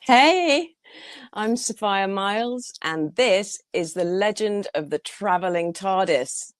Hey, I'm Sophia Miles, and this is The Legend of the Traveling TARDIS.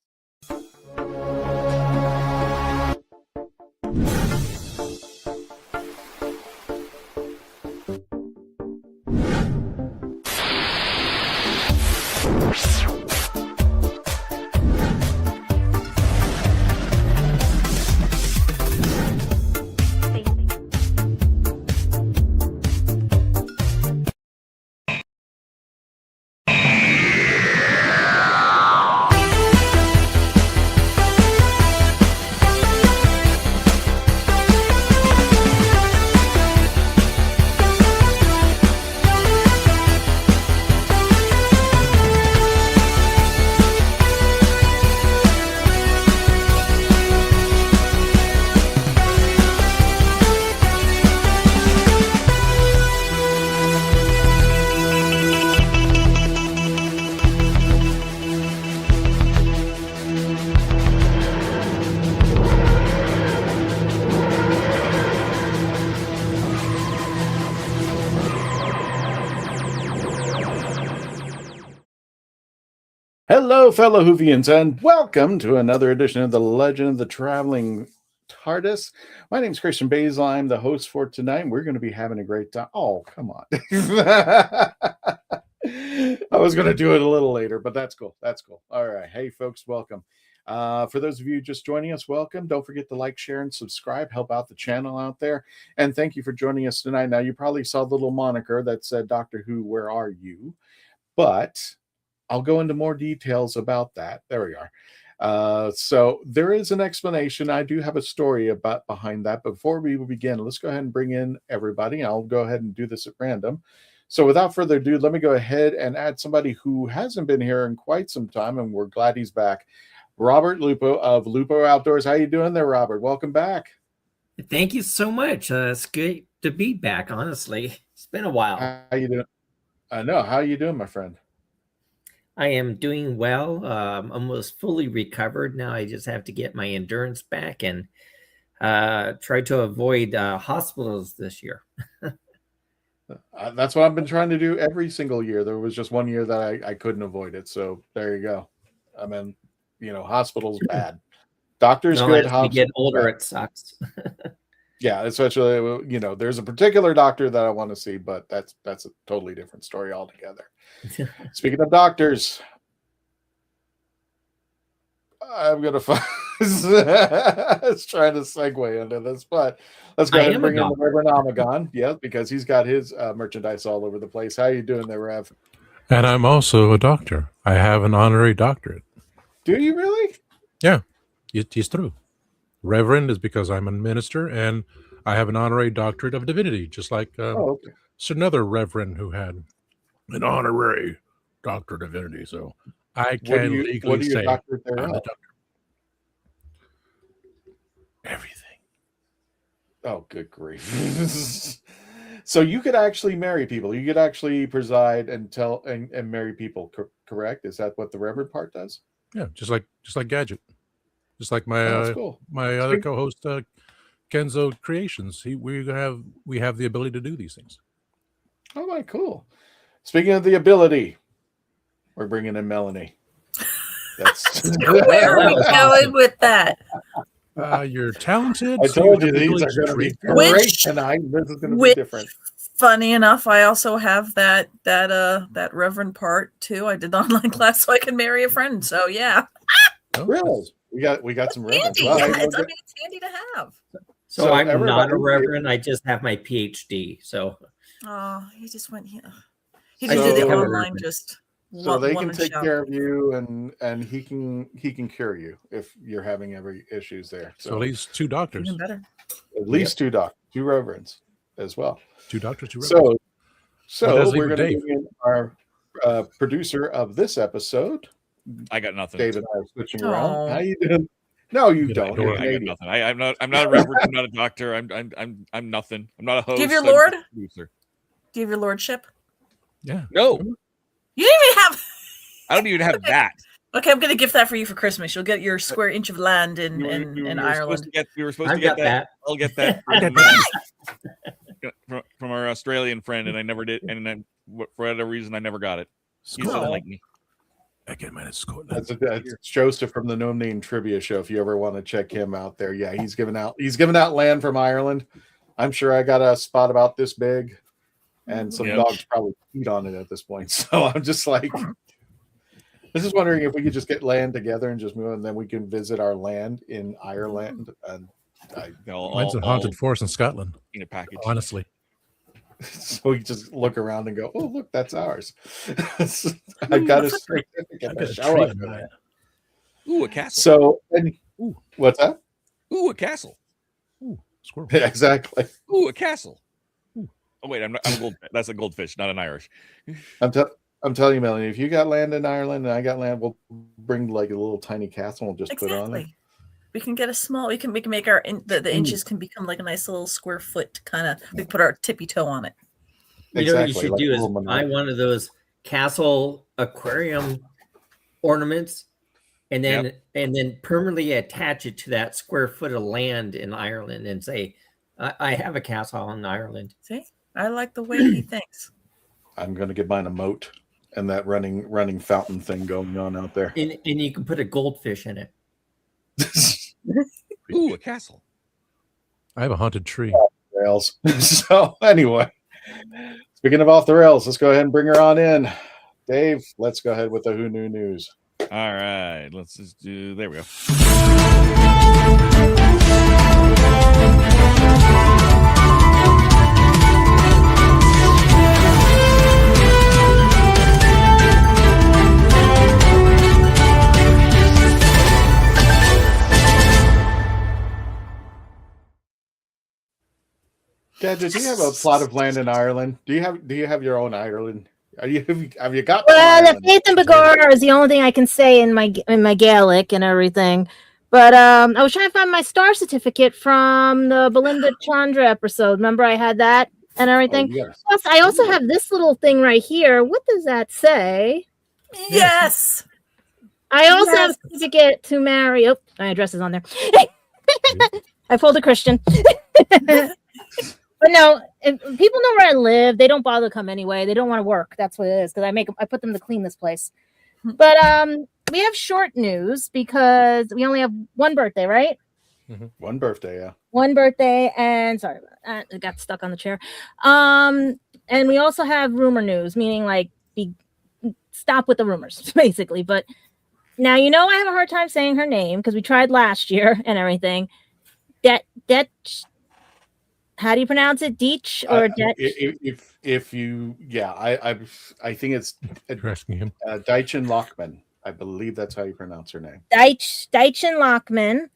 Hello, fellow Whovians, and welcome to another edition of The Legend of the Traveling TARDIS. My name is Christian Basil. I'm the host for tonight. We're going to be having a great time. Oh, come on. I was going to do it a little later, but that's cool. That's cool. All right. Hey, folks, welcome. For those of you just joining us, welcome. Don't forget to like, share, and subscribe. Help out the channel out there. And thank you for joining us tonight. Now, you probably saw the little moniker that said, Doctor Who, where are you? But I'll go into more details about that. There we are. So there is an explanation. I do have a story about behind that. Before we begin, let's go ahead and bring in everybody. I'll go ahead and do this at random. So without further ado, let me go ahead and add somebody who hasn't been here in quite some time, and we're glad he's back. Robert Lupo of Lupo Outdoors. How you doing there, Robert? Welcome back. Thank you so much. It's great to be back, honestly. It's been a while. How you doing? I know. How you doing, my friend? I am doing well. Almost fully recovered. Now I just have to get my endurance back and try to avoid hospitals this year. That's what I've been trying to do every single year. There was just one year that I couldn't avoid it. So there you go. I mean, hospital's bad. Doctor's good. As we get older, it sucks. Yeah, especially, there's a particular doctor that I want to see, but that's a totally different story altogether. Speaking of doctors, I'm going to it's trying to segue into this, but let's go ahead and bring in the Reverend Amagon. Yeah, because he's got his merchandise all over the place. How you doing there, Rev? And I'm also a doctor. I have an honorary doctorate. Do you really? Yeah, it is true. Reverend is because I'm a minister, and I have an honorary doctorate of divinity, just like it's another reverend who had an honorary doctorate of divinity. So I can legally say I'm a doctor. Everything. Oh, good grief. So you could actually marry people. You could actually preside and and marry people, correct? Is that what the reverend part does? Yeah, just like Gadget. Just like my cool. My other co-host Kenzo Creations, we have the ability to do these things. Oh my, cool. Speaking of the ability, we're bringing in Melanie. That's where are we going with that? You're talented. I told you these are going to be great tonight. This is going to be different. Funny enough, I also have that reverend part too. I did online class so I can marry a friend. So yeah. Oh, really? We got some reverends. Well, it's handy to have. So I'm not a reverend. I just have my PhD. So. Oh, he just went here. He can do the online just. So they can take care of you, and he can cure you if you're having every issues there. So at least two doctors. Even better. At least two doctors, two reverends as well. Two doctors, two reverends. So we're going to bring in our producer of this episode. I got nothing. David and I are switching around. How you doing? No, you don't. I got nothing. I'm not a reverend. I'm not a doctor. I'm nothing. I'm not a host. Give your lord. Give your lordship. Yeah. No. You didn't even have. I don't even have that. Okay, I'm going to gift that for you for Christmas. You'll get your square inch of land in Ireland. We were supposed to get that. I'll get that. from our Australian friend, and I never did. And then for whatever reason, I never got it. He said Scotland. like me. Scotland. That's Joseph from the No Name Trivia Show. If you ever want to check him out there, yeah, he's giving out land from Ireland. I'm sure I got a spot about this big, and some dogs probably feed on it at this point. So I'm just like, I was just wondering if we could just get land together and just move, and then we can visit our land in Ireland. And mine's a haunted forest in Scotland. In a package, honestly. So we just look around and go, "Oh, look, that's ours." I got a certificate. Ooh, a castle. So, what's that? Ooh, a castle. Ooh, squirrel. Yeah, exactly. Ooh, a castle. Ooh. Oh wait, I'm a gold. That's a goldfish, not an Irish. I'm telling you, Melanie, if you got land in Ireland and I got land, we'll bring like a little tiny castle and just put on it. We can get a small. We can make the inches can become like a nice little square foot kind of. We put our tippy toe on it. You know what you should do is buy one of those castle aquarium ornaments, and then permanently attach it to that square foot of land in Ireland, and say, "I have a castle in Ireland." See, I like the way he thinks. I'm going to get mine a moat and that running fountain thing going on out there, and you can put a goldfish in it. Ooh, a castle. I have a haunted tree. Rails. So anyway, speaking of off the rails, let's go ahead and bring her on in. Dave, let's go ahead with the Who Knew News. All right, let's just do. There we go. Gadget, do you have a plot of land in Ireland? Do you have your own Ireland? Have you got? Well, the Faith and Begor is the only thing I can say in my Gaelic and everything. But I was trying to find my star certificate from the Belinda Chandra episode. Remember, I had that and everything. Oh, yes. Plus, I also have this little thing right here. What does that say? Yes. I also have a certificate to marry. Oh, my address is on there. I pulled a Christian. But no, if people know where I live, they don't bother to come anyway. They don't want to work. That's what it is, because I put them to clean this place. But we have short news because we only have one birthday, right? Mm-hmm. One birthday, yeah. One birthday, and sorry, I got stuck on the chair. And we also have rumor news, meaning like stop with the rumors, basically. But now I have a hard time saying her name because we tried last year and everything. How do you pronounce it? Deitch or if you I think it's Deitchen Lockman. I believe that's how you pronounce her name. Deitchen Lockman.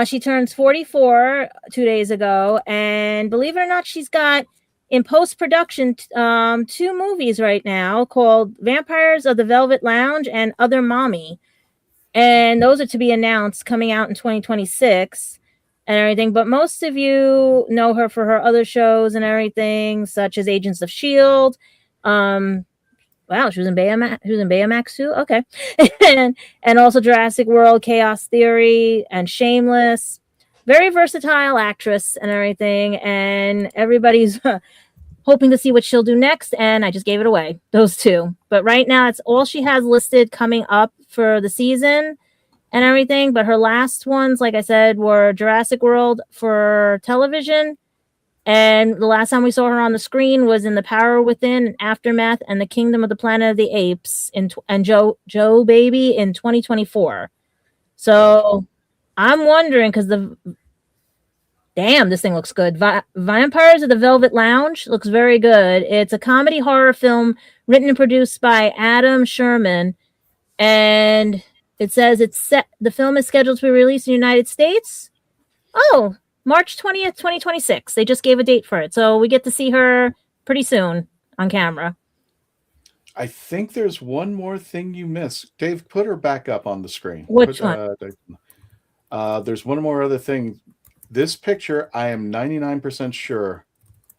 She turns 44 2 days ago, and believe it or not, she's got in post-production 2 movies right now called Vampires of the Velvet Lounge and Other Mommy, and those are to be announced coming out in 2026. And everything, but most of you know her for her other shows and everything, such as Agents of S.H.I.E.L.D. Wow, she was in Baymax too. Okay, and also Jurassic World, Chaos Theory, and Shameless. Very versatile actress and everything, and everybody's hoping to see what she'll do next. And I just gave it away, those 2. But right now, it's all she has listed coming up for the season and everything, but her last ones, like I said, were Jurassic World for television, and the last time we saw her on the screen was in The Power Within, Aftermath, and The Kingdom of the Planet of the Apes, and Joe Baby in 2024. So I'm wondering, because this thing looks good. Vampires of the Velvet Lounge looks very good. It's a comedy horror film written and produced by Adam Sherman, and it says the film is scheduled to be released in the United States. Oh, March 20th, 2026. They just gave a date for it. So we get to see her pretty soon on camera. I think there's one more thing you missed. Dave, put her back up on the screen. Which one? There's one more other thing. This picture, I am 99% sure,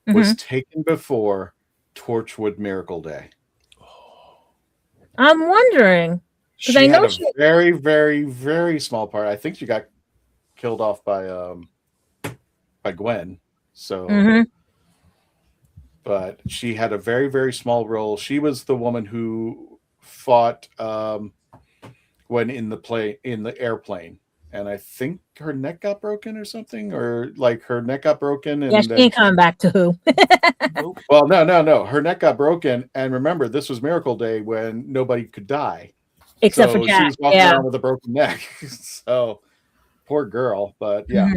was taken before Torchwood Miracle Day. I'm wondering. She had a very, very, very small part. I think she got killed off by Gwen. So but she had a very, very small role. She was the woman who fought when in the airplane, and I think her neck got broken or something, or like her neck got broken. And yeah, she ain't coming back to Who. Well, no. Her neck got broken, and remember, this was Miracle Day when nobody could die except for Jack. She was walking around with a broken neck. So poor girl, but yeah.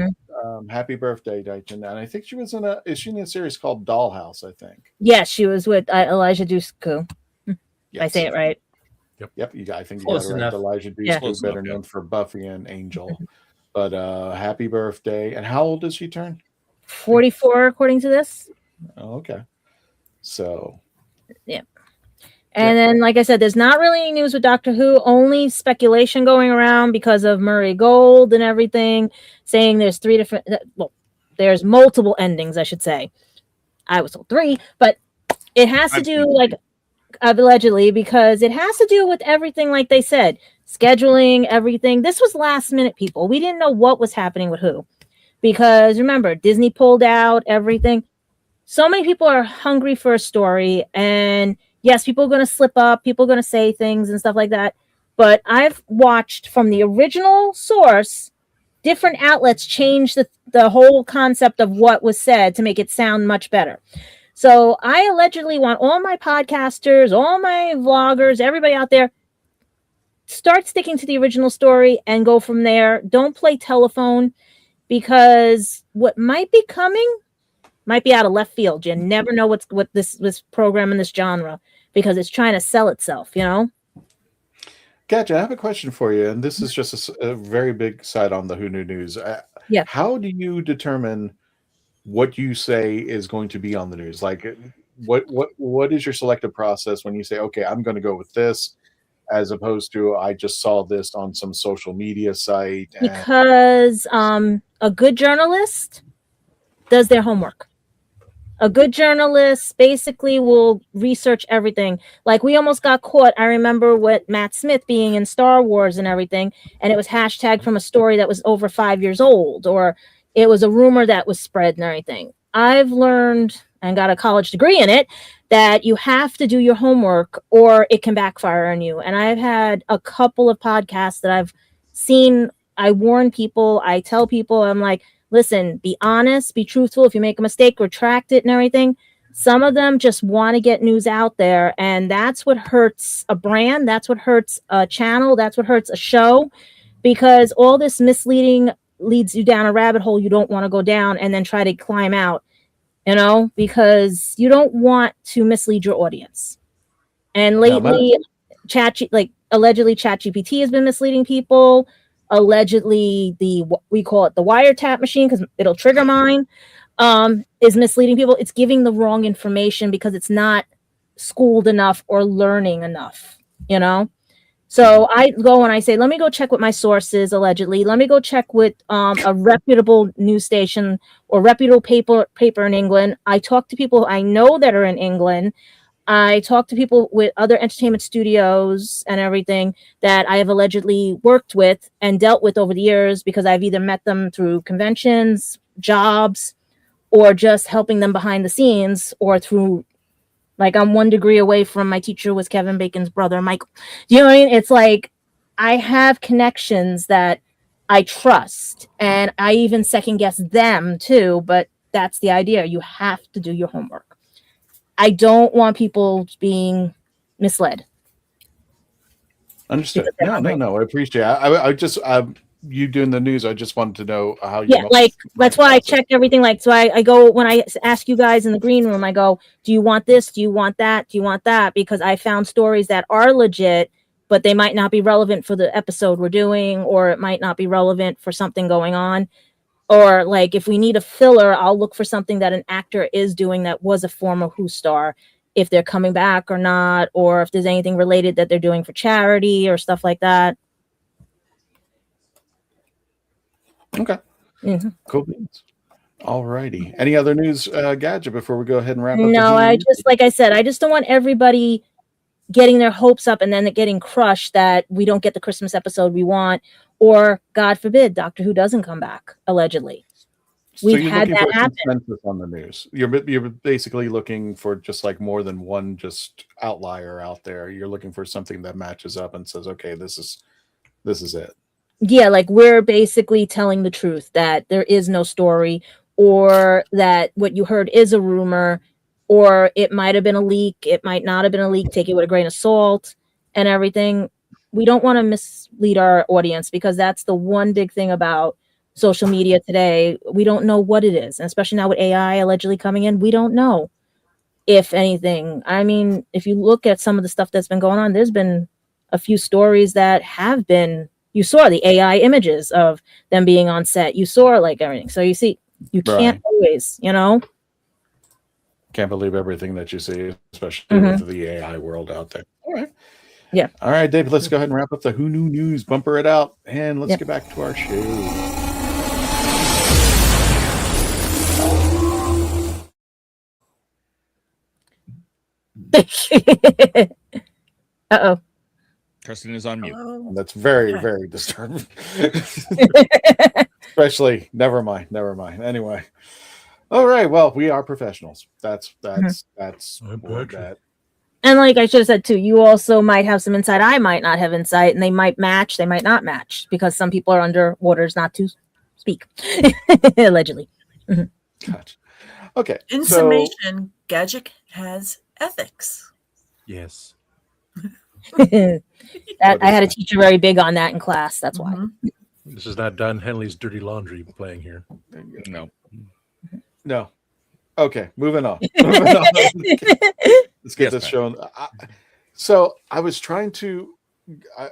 Happy birthday, Dighton. And I think she was is she in a series called Dollhouse, I think. Yes, she was with Elijah Dushku. Yes. I say it right. Yep. I think you Close got it right. Elijah Dushku, better known for Buffy and Angel. But happy birthday. And how old does she turn? 44, according to this. Oh, okay. So. Yeah. And then, like I said, there's not really any news with Doctor Who, only speculation going around because of Murray Gold and everything, saying there's there's multiple endings, I should say. I was told 3, but it has to do, like, allegedly, because it has to do with everything, like they said, scheduling, everything. This was last minute, people. We didn't know what was happening with Who, because remember, Disney pulled out everything. So many people are hungry for a story, and yes, people are going to slip up, people are going to say things and stuff like that. But I've watched from the original source, different outlets change the whole concept of what was said to make it sound much better. So I allegedly want all my podcasters, all my vloggers, everybody out there, start sticking to the original story and go from there. Don't play telephone, because what might be coming might be out of left field. You never know what this program in this genre, because it's trying to sell itself, you know? Gotcha. I have a question for you, and this is just a very big side on the Who Knew News. Yeah. How do you determine what you say is going to be on the news? Like, what is your selective process when you say, okay, I'm going to go with this, as opposed to I just saw this on some social media site? Because a good journalist does their homework. A good journalist basically will research everything. Like, we almost got caught. I remember with Matt Smith being in Star Wars and everything, and it was hashtag from a story that was over 5 years old, or it was a rumor that was spread and everything. I've learned and got a college degree in it that you have to do your homework or it can backfire on you. And I've had a couple of podcasts that I've seen. I warn people, I tell people, I'm like, listen, be honest, be truthful. If you make a mistake, retract it and everything. Some of them just want to get news out there, and that's what hurts a brand. That's what hurts a channel. That's what hurts a show, because all this misleading leads you down a rabbit hole you don't want to go down and then try to climb out, you know, because you don't want to mislead your audience. And lately, allegedly ChatGPT has been misleading people. Allegedly, we call it the wiretap machine, because it'll trigger mine, is misleading people. It's giving the wrong information because it's not schooled enough or learning enough, you know? So I go and I say, let me go check with my sources, allegedly. Let me go check with a reputable news station or reputable paper in England. I talk to people I know that are in England. I talk to people with other entertainment studios and everything that I have allegedly worked with and dealt with over the years, because I've either met them through conventions, jobs, or just helping them behind the scenes, or through, like, I'm 1 degree away from my teacher was Kevin Bacon's brother, Michael. Do you know what I mean? It's like, I have connections that I trust, and I even second guess them too, but that's the idea. You have to do your homework. I don't want people being misled. Understood. No. I appreciate it. I just, you doing the news, I just wanted to know how you. Yeah, like, that's why I check everything. Like, so I go, when I ask you guys in the green room, I go, do you want this? Do you want that? Do you want that? Because I found stories that are legit, but they might not be relevant for the episode we're doing, or it might not be relevant for something going on. Or, like, if we need a filler, I'll look for something that an actor is doing that was a former Who star, if they're coming back or not, or if there's anything related that they're doing for charity or stuff like that. Okay. Mm-hmm. Cool beans. All righty. Any other news, Gadget, before we go ahead and wrap up? No, I just, like I said, I just don't want everybody getting their hopes up and then getting crushed that we don't get the Christmas episode we want, or, God forbid, Doctor Who doesn't come back, allegedly. we've had that happen. Consensus on the news. You're basically looking for just like more than one just outlier out there. You're looking for something that matches up and says, okay, this is it. Yeah, like we're basically telling the truth that there is no story, or that what you heard is a rumor, or it might have been a leak, it might not have been a leak, take it with a grain of salt and everything. We don't want to mislead our audience, because that's the one big thing about social media today. We don't know what it is, and especially now with AI allegedly coming in, we don't know if anything. I mean, if you look at some of the stuff that's been going on, there's been a few stories that have been, you saw the AI images of them being on set, you saw like everything. So you see, you can't always, can't believe everything that you see, especially with the AI world out there. All right. Yeah. All right, David, let's go ahead and wrap up the Who Knew News, bumper it out, and let's get back to our show. Uh-oh. Tristan is on mute. That's very, very disturbing. Especially, never mind. Anyway. All right. Well, we are professionals. That's that. And like I should have said too, you also might have some insight. I might not have insight, and they might match, they might not match, because some people are under orders not to speak. Allegedly. Gotcha. Okay. In summation, Gadget has ethics. Yes. I had a teacher very big on that in class. That's why. This is not Don Henley's Dirty Laundry playing here. No. Okay, moving on. Let's get this shown. So I was trying to,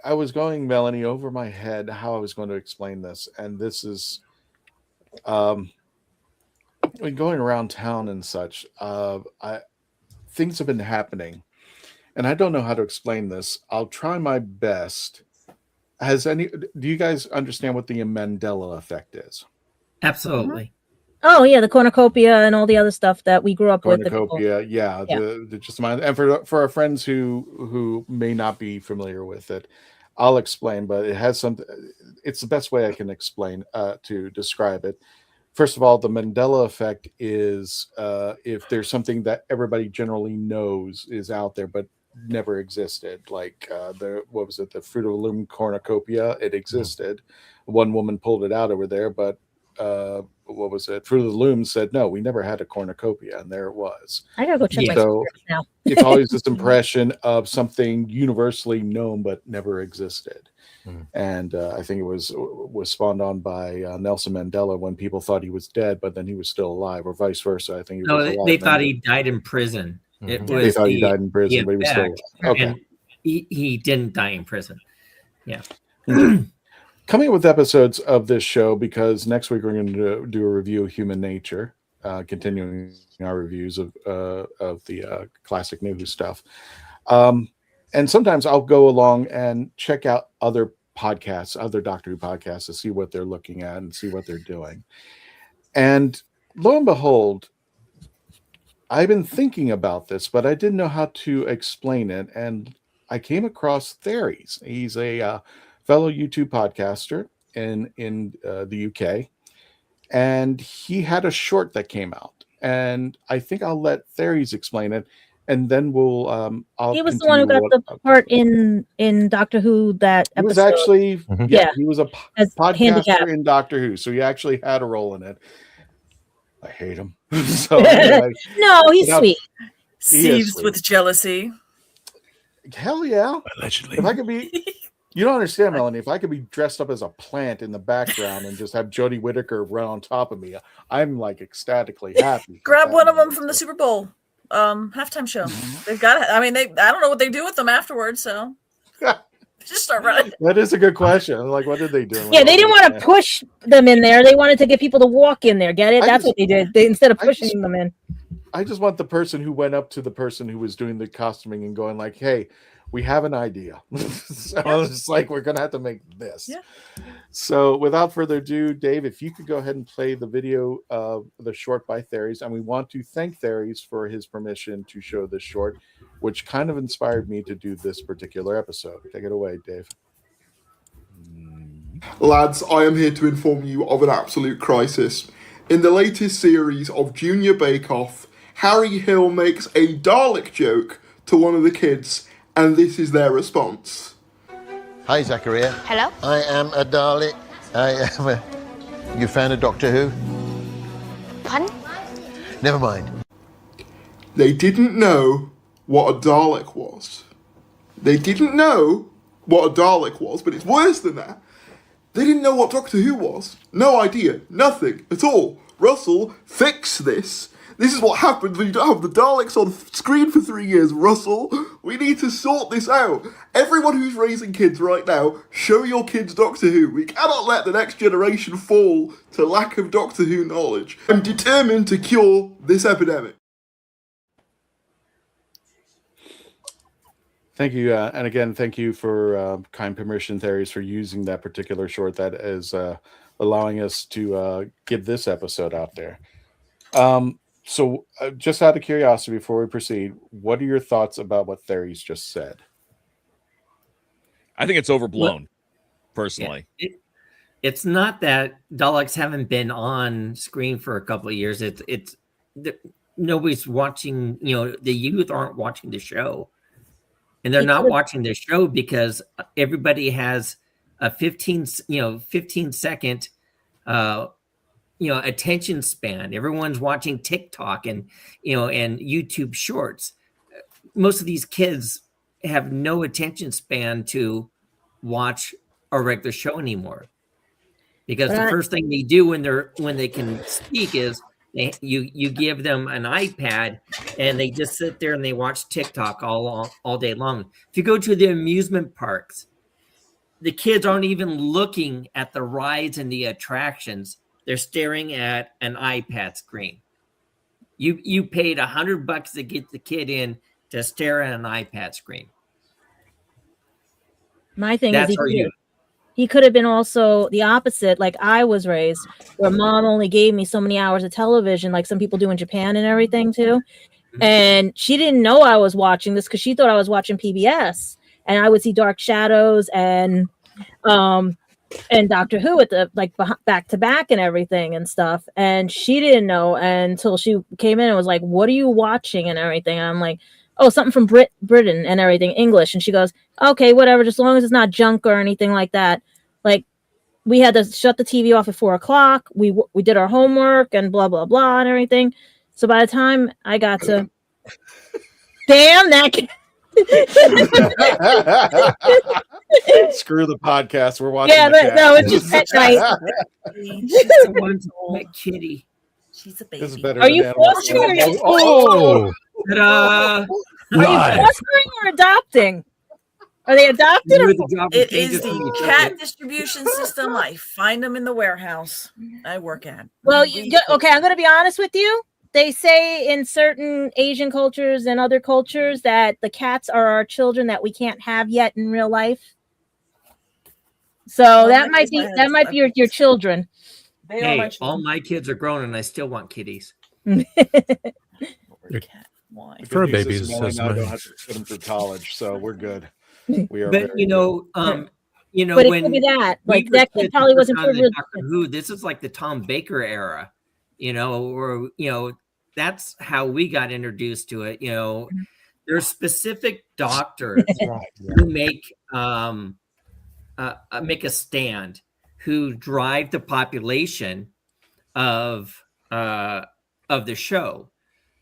I was going, Melanie, over my head how I was going to explain this. And this is, going around town and such, things have been happening. And I don't know how to explain this. I'll try my best. Do you guys understand what the Mandela effect is? Absolutely. Oh yeah, the cornucopia and all the other stuff that we grew up with. Cornucopia, yeah. And for our friends who may not be familiar with it, I'll explain. But it has something. It's the best way I can explain to describe it. First of all, the Mandela effect is if there's something that everybody generally knows is out there but never existed, like the Fruit of the Loom cornucopia. It existed. One woman pulled it out over there, but Fruit of the Loom said, no, we never had a cornucopia, and there it was. I gotta go check my scripts now. It's always this impression of something universally known but never existed. And I think it was spawned on by Nelson Mandela, when people thought he was dead, but then he was still alive, or vice versa. I think they thought he died in prison. They thought he died in prison, but he was still alive. Okay. And he didn't die in prison. Yeah. Coming up with episodes of this show, because next week we're going to do a review of Human Nature, continuing our reviews of the classic New Who stuff. And sometimes I'll go along and check out other podcasts, other Doctor Who podcasts, to see what they're looking at and see what they're doing. And lo and behold, I've been thinking about this, but I didn't know how to explain it. And I came across Theories. He's a fellow YouTube podcaster in the UK, and he had a short that came out, and I think I'll let Theories explain it, and then we'll he was the one who got the part in Doctor Who that episode. He was actually he was a podcaster in Doctor Who, so he actually had a role in it. I hate him. So anyway, no, he's sweet. Seethes with jealousy. Hell yeah. Allegedly. If I could be You don't understand, Melanie. If I could be dressed up as a plant in the background and just have Jodie Whittaker run on top of me, I'm like ecstatically happy. Grab one of them from the Super Bowl halftime show. They've got it. I mean, I don't know what they do with them afterwards, so just start running. That is a good question. Like, what did they do? Yeah, they didn't want to push them in there. They wanted to get people to walk in there. Get it? That's what they did. Instead of pushing them in. I just want the person who went up to the person who was doing the costuming and going like, "Hey, we have an idea." So it's like, we're gonna have to make this. Yeah. So without further ado, Dave, if you could go ahead and play the video of the short by Theories, and we want to thank Theories for his permission to show this short, which kind of inspired me to do this particular episode. Take it away, Dave. Lads, I am here to inform you of an absolute crisis. in the latest series of Junior Bake Off, Harry Hill makes a Dalek joke to one of the kids, and this is their response. Hi, Zachariah. Hello? I am a Dalek. You fan of Doctor Who? Pardon? Never mind. They didn't know what a Dalek was. They didn't know what a Dalek was, but it's worse than that. They didn't know what Doctor Who was. No idea. Nothing at all. Russell, fix this. This is what happens when you don't have the Daleks on screen for 3 years, Russell. We need to sort this out. Everyone who's raising kids right now, show your kids Doctor Who. We cannot let the next generation fall to lack of Doctor Who knowledge. I'm determined to cure this epidemic. Thank you, and again, thank you for kind permission, Theris, for using that particular short that is allowing us to get this episode out there. So, just out of curiosity, before we proceed, what are your thoughts about what Theris just said? I think it's overblown, personally. It's not that Daleks haven't been on screen for a couple of years. It's nobody's watching. The youth aren't watching the show. And they're not watching the show because everybody has a 15 second, attention span. Everyone's watching TikTok and YouTube shorts. Most of these kids have no attention span to watch a regular show anymore, because the first thing they do when they can speak is you give them an iPad and they just sit there and they watch TikTok all day long. If you go to the amusement parks, the kids aren't even looking at the rides and the attractions. They're staring at an iPad screen. You paid $100 to get the kid in to stare at an iPad screen. My thing is he could have been also the opposite, like I was raised, where mom only gave me so many hours of television, like some people do in Japan and everything too. And she didn't know I was watching this because she thought I was watching PBS. And I would see Dark Shadows and Doctor Who at the back to back and everything and stuff. And she didn't know until she came in and was like, "What are you watching?" and everything. And I'm like, "Oh, something from Britain and everything, English." And she goes, "Okay, whatever, just as long as it's not junk or anything like that." Like, we had to shut the TV off at 4:00. We did our homework and blah, blah, blah and everything. So by the time I got to, damn that. Screw the podcast. We're watching. Yeah, no, it's just at night. She's the one to pet Kitty. She's a baby. This is better. Are you fostering or are you fostering or adopting? Are they adopted? It is the cat distribution system. I find them in the warehouse I work at. Well, okay, I'm going to be honest with you. They say in certain Asian cultures and other cultures that the cats are our children that we can't have yet in real life. So that might be your children. Hey, all my kids are grown and I still want kitties. Fur babies. I don't have to put them through college, so we're good. We are. But but it could be that. Like that kid probably wasn't privileged. Who? This is like the Tom Baker era, or that's how we got introduced to it. There's specific doctors who make a stand, who drive the population of the show.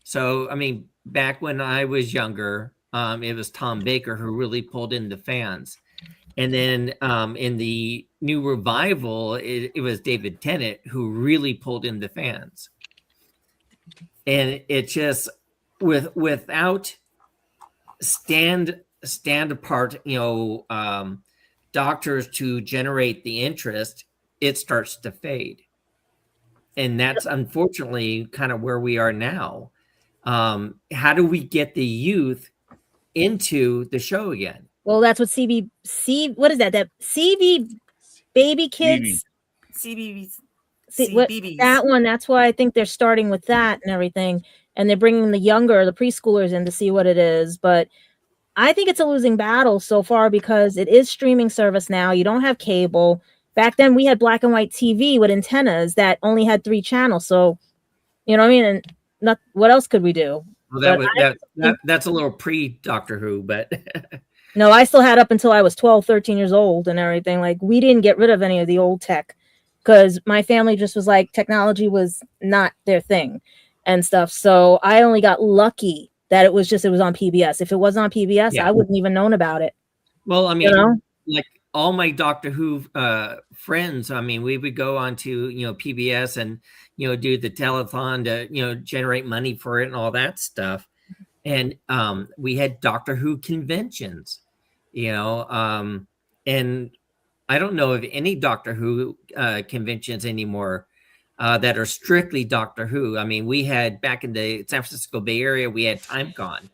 So, I mean, back when I was younger, it was Tom Baker who really pulled in the fans. And then in the new revival, it was David Tennant who really pulled in the fans. And it just, without stand apart, doctors to generate the interest, it starts to fade. And that's unfortunately kind of where we are now. How do we get the youth into the show again? Well, that's what what is that? That CB baby kids? CBBs. That one, that's why I think they're starting with that and everything. And they're bringing the preschoolers in to see what it is. But I think it's a losing battle so far because it is streaming service now. You don't have cable. back then we had black and white TV with antennas that only had 3 channels. So, you know what I mean? And not what else could we do? Well, that's a little pre-Doctor Who, but no, I still had up until I was 12, 13 years old and everything. Like, we didn't get rid of any of the old tech because my family just was like, technology was not their thing and stuff. So I only got lucky that it was on PBS. If it wasn't on PBS, I wouldn't even known about it. Well, I mean, like all my Doctor Who friends, I mean, we would go on to, PBS and, do the telethon to, generate money for it and all that stuff. And we had Doctor Who conventions, and I don't know of any Doctor Who conventions anymore that are strictly Doctor Who. I mean, we had back in the San Francisco Bay Area, we had TimeCon,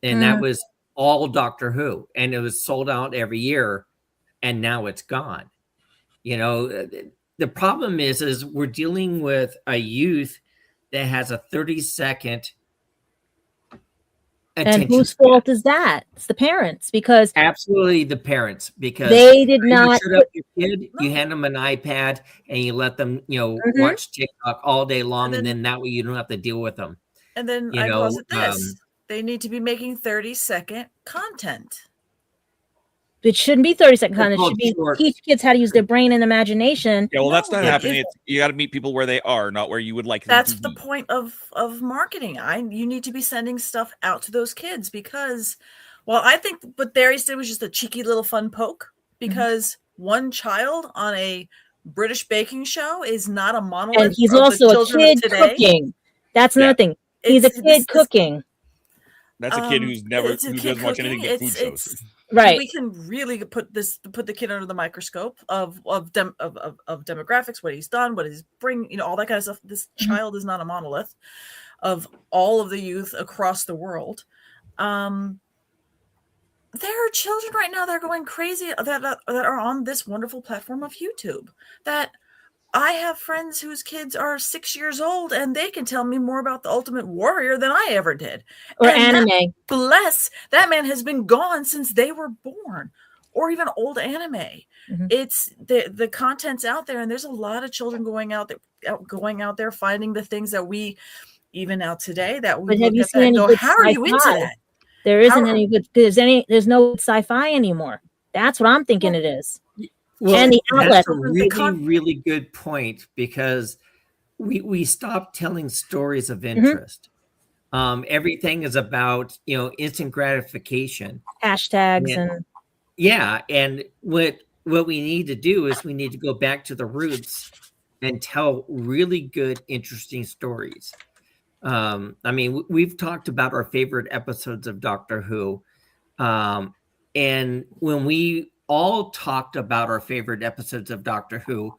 and that was all Doctor Who, and it was sold out every year, and now it's gone. The problem is we're dealing with a youth that has a 30-second attention. And whose fault is that? It's the parents, because absolutely the parents, because they did not. Shut up your kid, you hand them an iPad and you let them, watch TikTok all day long, and then that way you don't have to deal with them. And then I posit this: they need to be making 30-second content. It shouldn't be 30-second content. It should be teach kids how to use their brain and imagination. Yeah, well, that's not happening. You got to meet people where they are, not where you would like them That's to the be. point of marketing. You need to be sending stuff out to those kids because, well, I think what Darius did was just a cheeky little fun poke because one child on a British baking show is not a monolith. And he's also a kid cooking. That's another thing. He's a kid cooking. That's a kid who doesn't watch anything but food shows. Right. We can really put the kid under the microscope of demographics, what he's done, what he's bringing, all that kind of stuff. This child is not a monolith of all of the youth across the world. There are children right now that are going crazy that are on this wonderful platform of YouTube. That I have friends whose kids are 6 years old and they can tell me more about the Ultimate Warrior than I ever did. Or anime. That man has been gone since they were born, or even old anime. It's the content's out there, and there's a lot of children going out there finding the things that we even out today that we have you seen any good how are you into that? There isn't any good. There's no sci-fi anymore. That's what I'm thinking it is. Well, and the outlet. That's a really good point, because we stopped telling stories of interest. Everything is about instant gratification, hashtags, and and what we need to do is we need to go back to the roots and tell really good, interesting stories. I mean, we've talked about our favorite episodes of Doctor Who, and when we all talked about our favorite episodes of Doctor Who,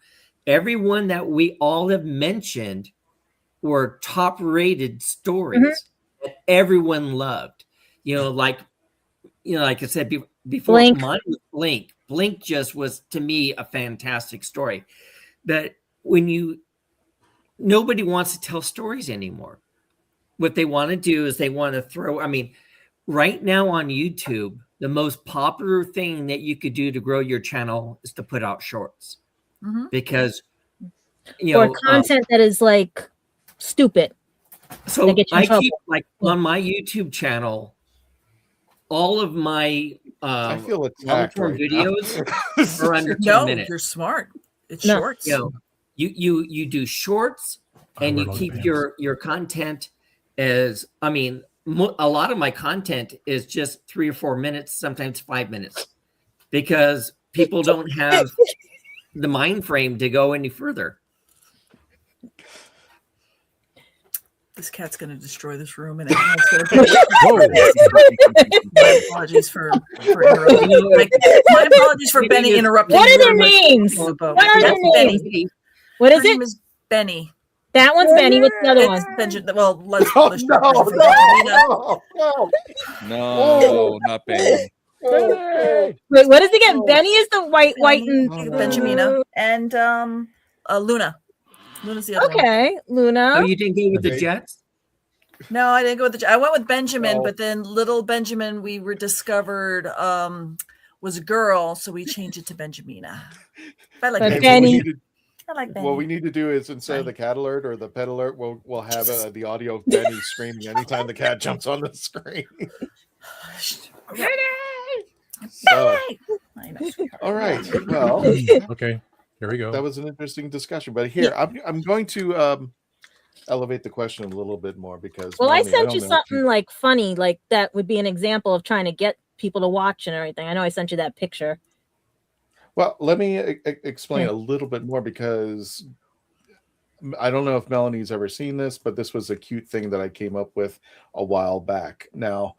everyone that we all have mentioned were top-rated stories that everyone loved. Like I said before, Blink. Mine was Blink. Blink just was, to me, a fantastic story. But nobody wants to tell stories anymore. What they want to do is they want to throw. I mean, right now on YouTube, the most popular thing that you could do to grow your channel is to put out shorts, because or content that is like stupid. So I keep on my YouTube channel, all of my I feel attacked long-form right videos are under 2 minutes. You're smart. It's shorts. You do shorts, and you keep your content as, I mean, a lot of my content is just 3 or 4 minutes, sometimes 5 minutes, because people don't have the mind frame to go any further. This cat's going to destroy this room, and my apologies for interrupting. My apologies for Benny interrupting. What are their names? What are their names? What is it? Her name is Benny. That one's Benny. What's the other one? Benjamin. Well, let's no, not Benny. Wait, what is it again? Benny is the white and Benjamina, and Luna. Luna's the other one. Okay, Luna. Oh, you didn't go with the Jets? No, I didn't go with the Jets. I went with Benjamin, but then little Benjamin, we were discovered was a girl, so we changed it to Benjamina. I like But Benny. Benny. I like Benny. What we need to do is instead of the cat alert or the pet alert, we'll have the audio of Benny screaming anytime the cat jumps on the screen. So, all right. Well, okay. Here we go. That was an interesting discussion. But here, I'm going to elevate the question a little bit more because. Well, I sent you something like funny, like that would be an example of trying to get people to watch and everything. I know I sent you that picture. Well, let me explain a little bit more because I don't know if Melanie's ever seen this, but this was a cute thing that I came up with a while back. Now,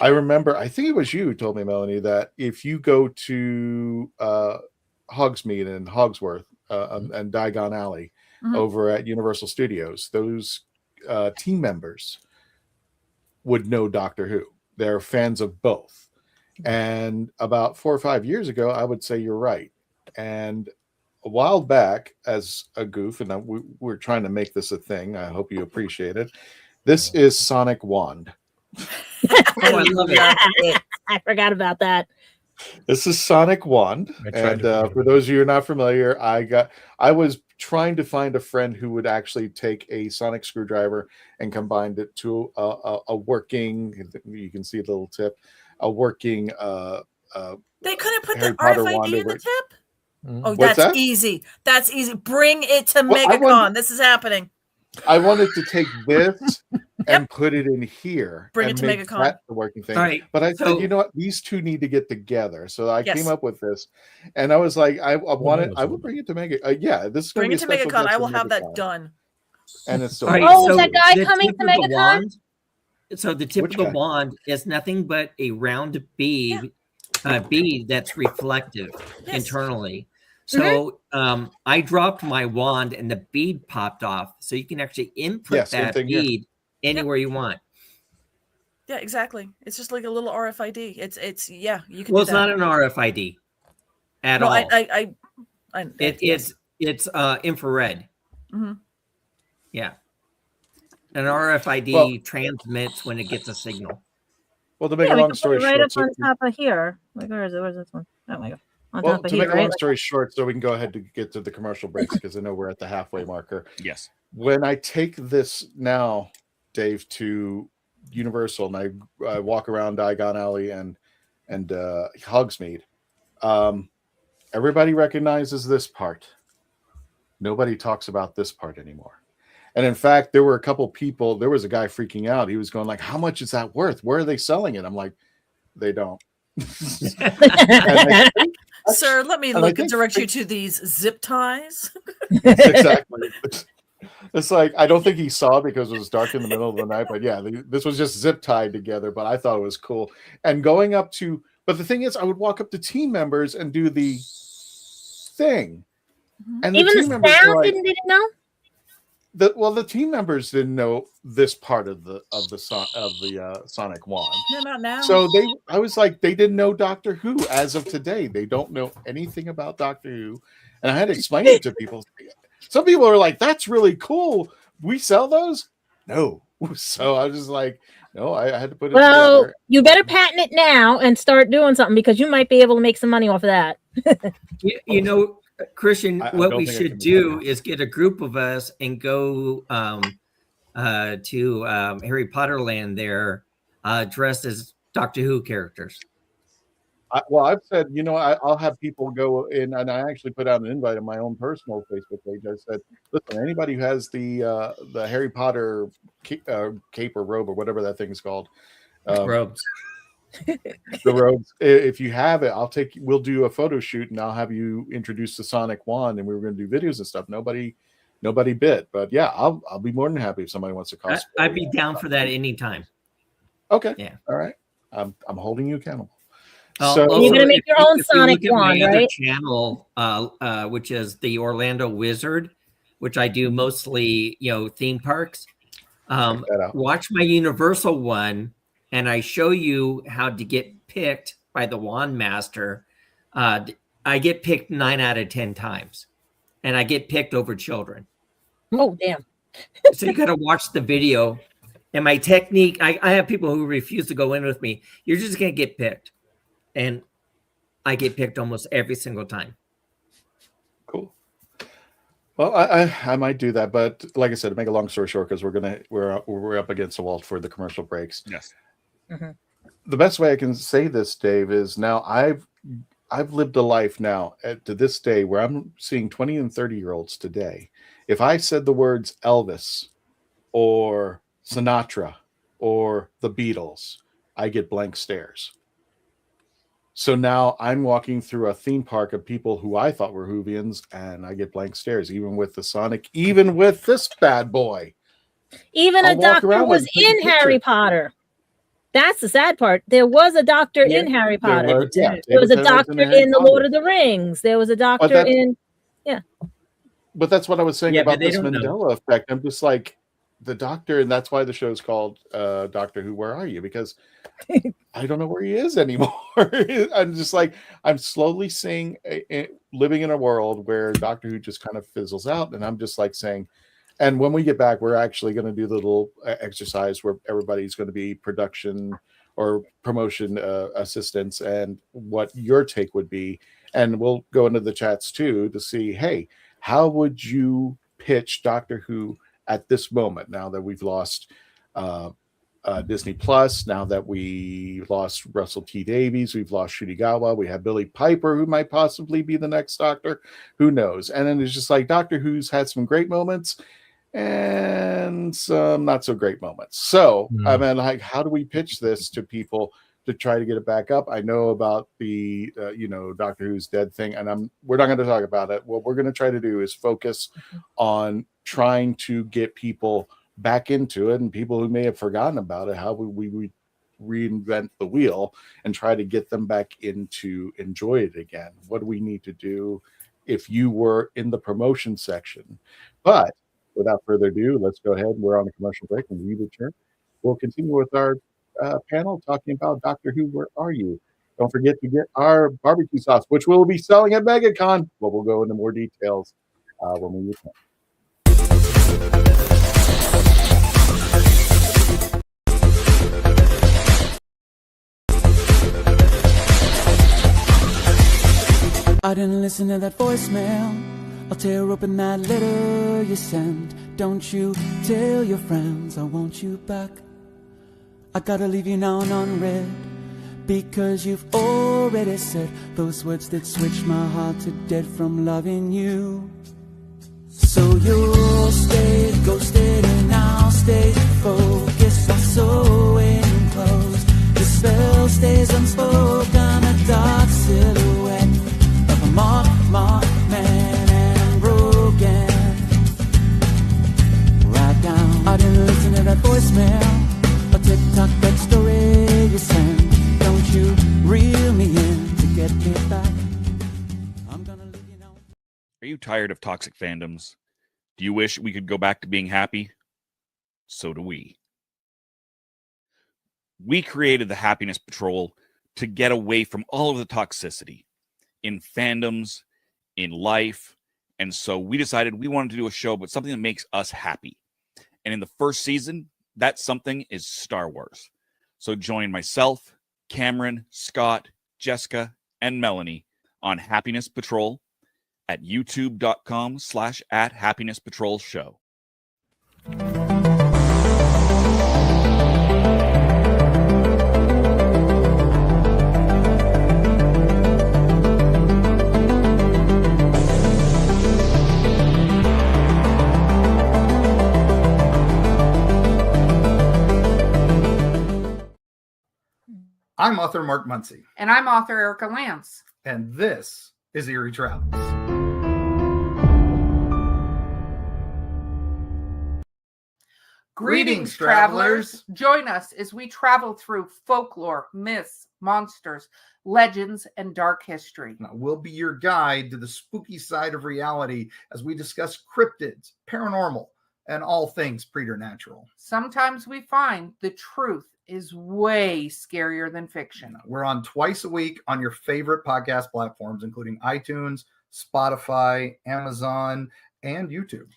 I remember, I think it was you who told me, Melanie, that if you go to Hogsmeade and Hogsworth and Diagon Alley over at Universal Studios, those team members would know Doctor Who. They're fans of both. And about 4 or 5 years ago, I would say you're right. And a while back, as a goof, and we're trying to make this a thing. I hope you appreciate it. This is Sonic Wand. I love it. I forgot about that. This is Sonic Wand. And for those of you who are not familiar, I was trying to find a friend who would actually take a sonic screwdriver and combine it to a working, you can see the little tip, a working they couldn't put Harry the Potter RFID in the tip? Oh, What's that's that? easy. That's easy. Bring it to MegaCon. This is happening. I wanted to take this and put it in here. Bring and it to make MegaCon. that the working thing. Right. But I said, you know what? These two need to get together. So I came up with this, and I was like, I would bring it to Mega. Yeah, this is bring it to MegaCon. I will have have that done. And it's still is that guy coming to MegaCon? So the typical wand is nothing but a round bead, bead that's reflective internally. So I dropped my wand and the bead popped off. So you can actually input that bead anywhere you want. Yeah, exactly. It's just like a little RFID. It's you can. Well, it's not an RFID at all. It's infrared. Mm-hmm. Yeah. An RFID transmits when it gets a signal. Well, to make a long story short, right up on top of here. Like, where is it? Where's this one? Oh my god. Well, to make a long story short, so we can go ahead to get to the commercial breaks because I know we're at the halfway marker. Yes. When I take this now, Dave, to Universal and I walk around Diagon Alley and Hogsmeade, everybody recognizes this part. Nobody talks about this part anymore. And in fact, there were a couple people. There was a guy freaking out. He was going like, "How much is that worth? Where are they selling it?" I'm like, "They don't." Sir, let me direct you to these zip ties. Exactly. It's like, I don't think he saw because it was dark in the middle of the night, but yeah, this was just zip tied together, but I thought it was cool. And going up to, but the thing is, I would walk up to team members and do the thing. And even the sound didn't know? The team members didn't know this part of the Sonic Wand. No, not now. So I was like, they didn't know Doctor Who as of today. They don't know anything about Doctor Who, and I had to explain it to people. Some people are like, "That's really cool. We sell those?" No. So I was just like, no, I had to put it together. Well, you better patent it now and start doing something because you might be able to make some money off of that. you know. Christian, what we should do is get a group of us and go to Harry Potter Land there, dressed as Doctor Who characters. I've said, I'll have people go in, and I actually put out an invite on my own personal Facebook page. I said, listen, anybody who has the Harry Potter cape or robe or whatever that thing's called, robes. The robes. If you have it, we'll do a photo shoot and I'll have you introduce the Sonic Wand and we were going to do videos and stuff. Nobody bit, but yeah, I'll be more than happy if somebody wants to cosplay. I'd be down for that anytime. Okay. Yeah. All right. I'm holding you accountable. So you're going to make your own Sonic Wand, right? Channel, which is the Orlando Wizard, which I do mostly, theme parks. Watch my Universal one. And I show you how to get picked by the wand master. I get picked 9 out of 10 times, and I get picked over children. Oh, damn. So you got to watch the video. And my technique, I have people who refuse to go in with me. You're just going to get picked. And I get picked almost every single time. Cool. Well, I might do that, but like I said, to make a long story short, because we're up against the wall for the commercial breaks. Yes. Mm-hmm. The best way I can say this, Dave, is now I've lived a life now to this day where I'm seeing 20 and 30-year-olds today. If I said the words Elvis or Sinatra or the Beatles, I get blank stares. So now I'm walking through a theme park of people who I thought were Whovians, and I get blank stares, even with the Sonic, even with this bad boy. Even a doctor was in Harry Potter. That's the sad part. There was a doctor in Harry Potter. There was a doctor in The Lord of the Rings. There was a doctor in... Yeah. But that's what I was saying about this Mandela effect. I'm just like, the doctor, and that's why the show's called Doctor Who, Where Are You? Because I don't know where he is anymore. I'm just like, I'm slowly seeing, living in a world where Doctor Who just kind of fizzles out. And I'm just like saying, and when we get back, we're actually going to do the little exercise where everybody's going to be production or promotion assistants, and what your take would be. And we'll go into the chats too to see, hey, how would you pitch Doctor Who at this moment, now that we've lost Disney Plus, now that we lost Russell T Davies, we've lost Shudigawa, we have Billy Piper, who might possibly be the next Doctor, who knows? And then it's just like Doctor Who's had some great moments and some not so great moments. So, I mean, like, how do we pitch this to people to try to get it back up? I know about the, Doctor Who's dead thing, and we're not going to talk about it. What we're going to try to do is focus on trying to get people back into it, and people who may have forgotten about it, how we reinvent the wheel and try to get them back into enjoy it again. What do we need to do if you were in the promotion section? But without further ado, let's go ahead. We're on a commercial break, and we return. We'll continue with our panel talking about Doctor Who, Where Are You? Don't forget to get our barbecue sauce, which we'll be selling at MegaCon, but we'll go into more details when we return. I didn't listen to that voicemail. I'll tear open that letter you sent. Don't you tell your friends I want you back. I gotta leave you now unread, because you've already said those words that switched my heart to dead from loving you. So you'll stay ghosted and I'll stay focused on sewing clothes. The spell stays unspoken, a dark silhouette of a marked man and broken. Right down, I didn't listen to that voicemail. A TikTok, that story you sent. Don't you reel me in to get me back. I'm gonna leave you now. Are you tired of toxic fandoms? Do you wish we could go back to being happy? So do we. We created the Happiness Patrol to get away from all of the toxicity in fandoms, in life, and so we decided we wanted to do a show about something that makes us happy. And in the first season, that something is Star Wars. So join myself, Cameron, Scott, Jessica, and Melanie on Happiness Patrol at youtube.com/@happinesspatrolshow. I'm author Mark Muncy. And I'm author Erica Lance. And this is Eerie Travels. Greetings, travelers. Join us as we travel through folklore, myths, monsters, legends, and dark history. Now, we'll be your guide to the spooky side of reality as we discuss cryptids, paranormal, and all things preternatural. Sometimes we find the truth is way scarier than fiction. We're on twice a week on your favorite podcast platforms, including iTunes, Spotify, Amazon, and YouTube.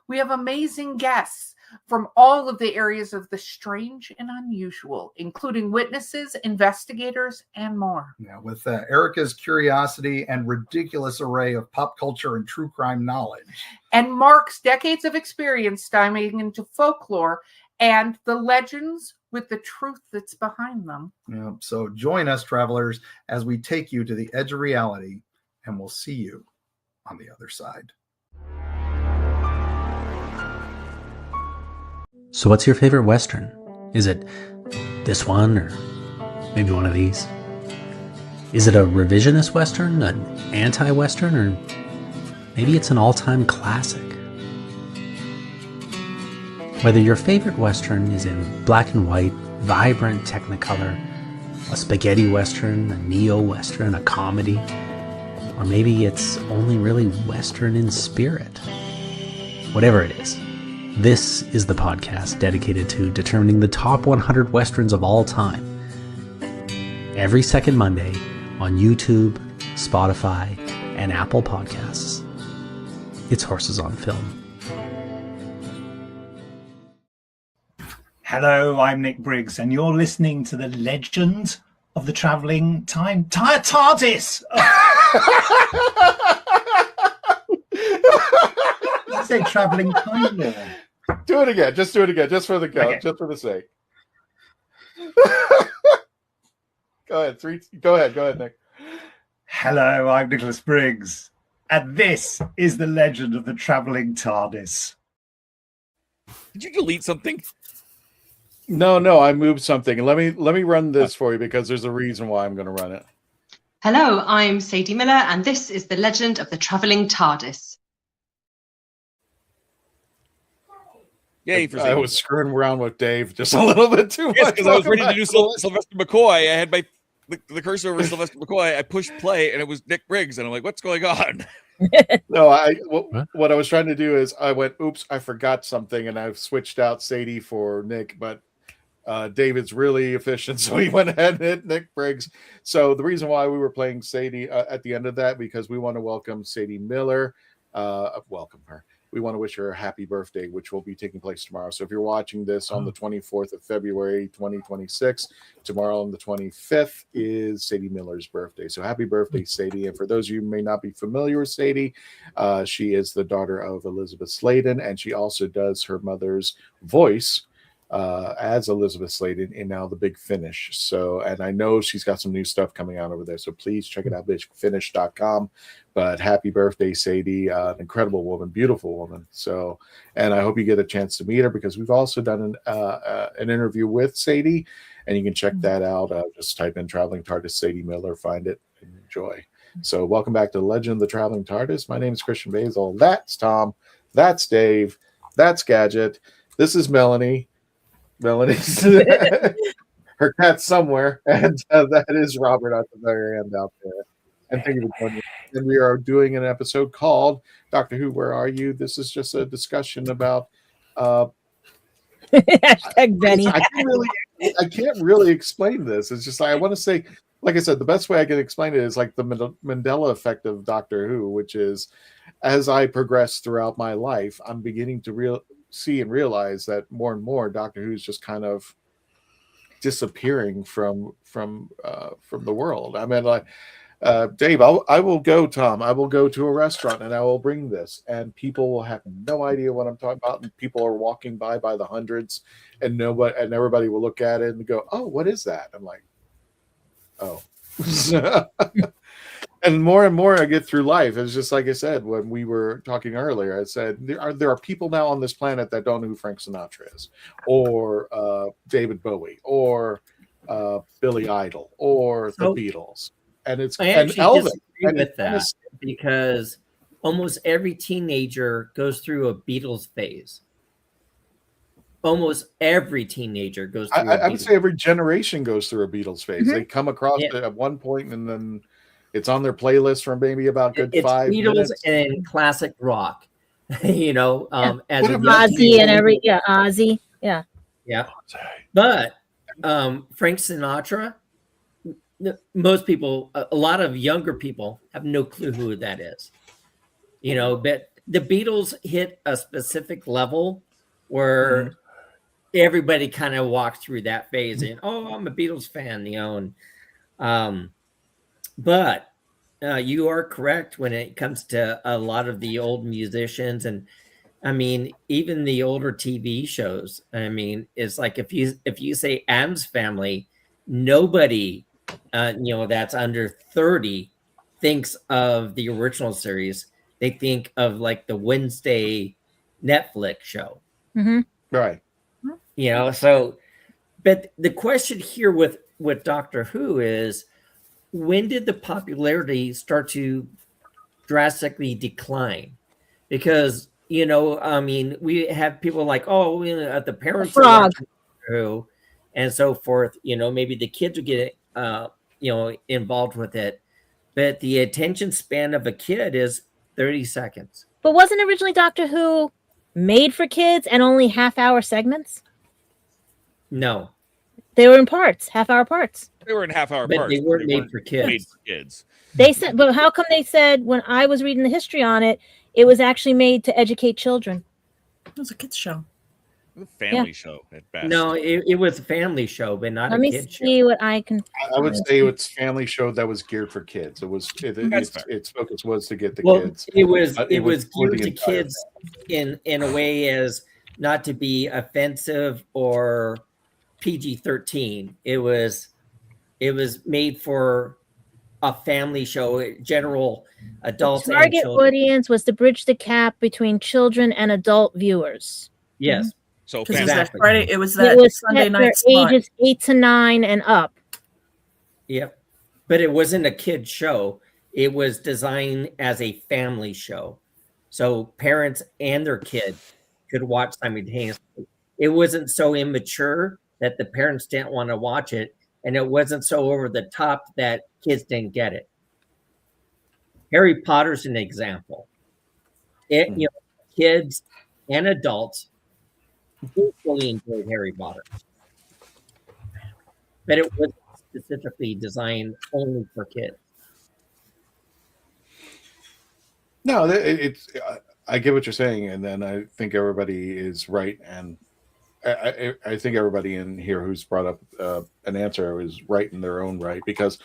We have amazing guests from all of the areas of the strange and unusual, including witnesses, investigators, and more. Yeah, with Erica's curiosity and ridiculous array of pop culture and true crime knowledge. And Mark's decades of experience diving into folklore and the legends with the truth that's behind them. Yeah, so join us, travelers, as we take you to the edge of reality, and we'll see you on the other side. So what's your favorite Western? Is it this one or maybe one of these? Is it a revisionist Western, an anti-Western, or maybe it's an all-time classic? Whether your favorite Western is in black and white, vibrant Technicolor, a spaghetti Western, a neo-Western, a comedy, or maybe it's only really Western in spirit. Whatever it is, this is the podcast dedicated to determining the top 100 Westerns of all time. Every second Monday on YouTube, Spotify, and Apple Podcasts. It's Horses on Film. Hello, I'm Nick Briggs, and you're listening to the Legend of the Traveling TARDIS. I say Traveling Time Lord. Do it again. Just do it again. Just for the go. Okay. Just for the sake. Go ahead. Go ahead, Nick. Hello, I'm Nicholas Briggs, and this is the Legend of the Traveling TARDIS. Did you delete something? No, I moved something. Let me run this for you because there's a reason why I'm going to run it. Hello, I'm Sadie Miller, and this is the Legend of the Traveling TARDIS. Yay for Sadie. I was screwing around with Dave just a little bit too much. Yes, because I was ready to do Sylvester McCoy. I had the cursor over Sylvester McCoy. I pushed play, and it was Nick Briggs, and I'm like, "What's going on?" No, what I was trying to do is I went, "Oops, I forgot something," and I've switched out Sadie for Nick, but David's really efficient, so he went ahead and hit Nick Briggs. So the reason why we were playing Sadie at the end of that, because we want to welcome Sadie Miller, welcome her. We want to wish her a happy birthday, which will be taking place tomorrow. So if you're watching this on the 24th of February, 2026, tomorrow on the 25th is Sadie Miller's birthday. So happy birthday, Sadie. And for those of you who may not be familiar with Sadie, she is the daughter of Elizabeth Sladen, and she also does her mother's voice as Elizabeth Sladen in Now the Big Finish. So, and I know she's got some new stuff coming out over there, so please check it out, bigfinish.com. But happy birthday, Sadie, an incredible woman, beautiful woman. So, and I hope you get a chance to meet her, because we've also done an interview with Sadie, and you can check that out. Just type in Traveling TARDIS Sadie Miller, find it, and enjoy. So welcome back to the Legend of the Traveling TARDIS. My name is Christian Basil. That's Tom. That's Dave. That's Gadget. This is Melanie. Melanie's her cat's somewhere, and that is Robert at the very end out there. And thank you for joining us. And we are doing an episode called Doctor Who, Where Are You? This is just a discussion about Hashtag Benny. I can't really explain this. It's just I want to say, like I said, the best way I can explain it is like the Mandela effect of Doctor Who, which is as I progress throughout my life, I'm beginning to see and realize that more and more Doctor Who's just kind of disappearing from the world. I mean, like Dave, I will go, Tom. I will go to a restaurant and I will bring this, and people will have no idea what I'm talking about. And people are walking by the hundreds, and everybody will look at it and go, "Oh, what is that?" I'm like, "Oh." And more I get through life. It's just like I said when we were talking earlier. I said there are people now on this planet that don't know who Frank Sinatra is, or David Bowie, or Billy Idol, or the Beatles, and it's I actually disagree with that, because almost every teenager goes through a Beatles phase. Almost every teenager goes through. I would say every generation goes through a Beatles phase. Mm-hmm. They come across it at one point, and then it's on their playlist for maybe about good 5 Beatles minutes. And classic rock, as Ozzy and Ozzy, yeah. But Frank Sinatra, most people, a lot of younger people have no clue who that is. But the Beatles hit a specific level where everybody kind of walked through that phase and, oh, I'm a Beatles fan, but you are correct when it comes to a lot of the old musicians. And I mean, even the older TV shows, I mean, it's like if you say Addams Family, nobody, that's under 30 thinks of the original series. They think of like the Wednesday Netflix show. Right. So, but the question here with Doctor Who is, when did the popularity start to drastically decline? Because, I mean, we have people like, oh, the parents are watching Who and so forth, maybe the kids would get, involved with it. But the attention span of a kid is 30 seconds. But wasn't originally Doctor Who made for kids and only half-hour segments? No. They were in parts, half-hour parts. They were in half-hour but parts. They weren't made for kids. They said, but how come they said when I was reading the history on it, it was actually made to educate children? It was a kids show. A family show at best. No, it was a family show, but not Let a me kid show. see what I can. I would say it's family show that was geared for kids. It was its focus was to get the kids. It was for geared the to entire kids in a way as not to be offensive or PG-13. It was made for a family show, general adults. The target and children. audience was to bridge the gap between children and adult viewers. Yes. So exactly. It was Sunday Sunday night for ages 8 to 9 and up. Yep. But it wasn't a kid show. It was designed as a family show. So parents and their kids could watch simultaneously. It wasn't so immature that the parents didn't want to watch it. And it wasn't so over the top that kids didn't get it. Harry Potter's an example. Kids and adults equally enjoyed Harry Potter. But it was specifically designed only for kids. No, it's. I get what you're saying, and then I think everybody is right, and I think everybody in here who's brought up an answer is right in their own right, because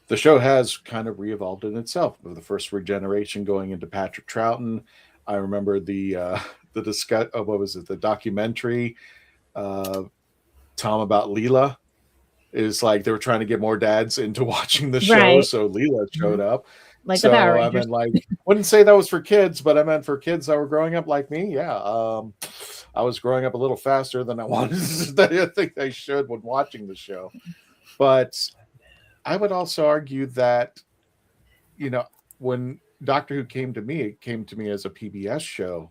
the show has kind of re-evolved in itself. With the first regeneration going into Patrick Troughton, I remember the documentary Tom about Leela. Is like they were trying to get more dads into watching the show, Right. so Leela showed up. Like so the Power I Rangers. meant, like, wouldn't say that was for kids, but I meant for kids that were growing up like me. Yeah, I was growing up a little faster than I wanted. I think they should when watching the show. But I would also argue that, when Doctor Who came to me, it came to me as a PBS show.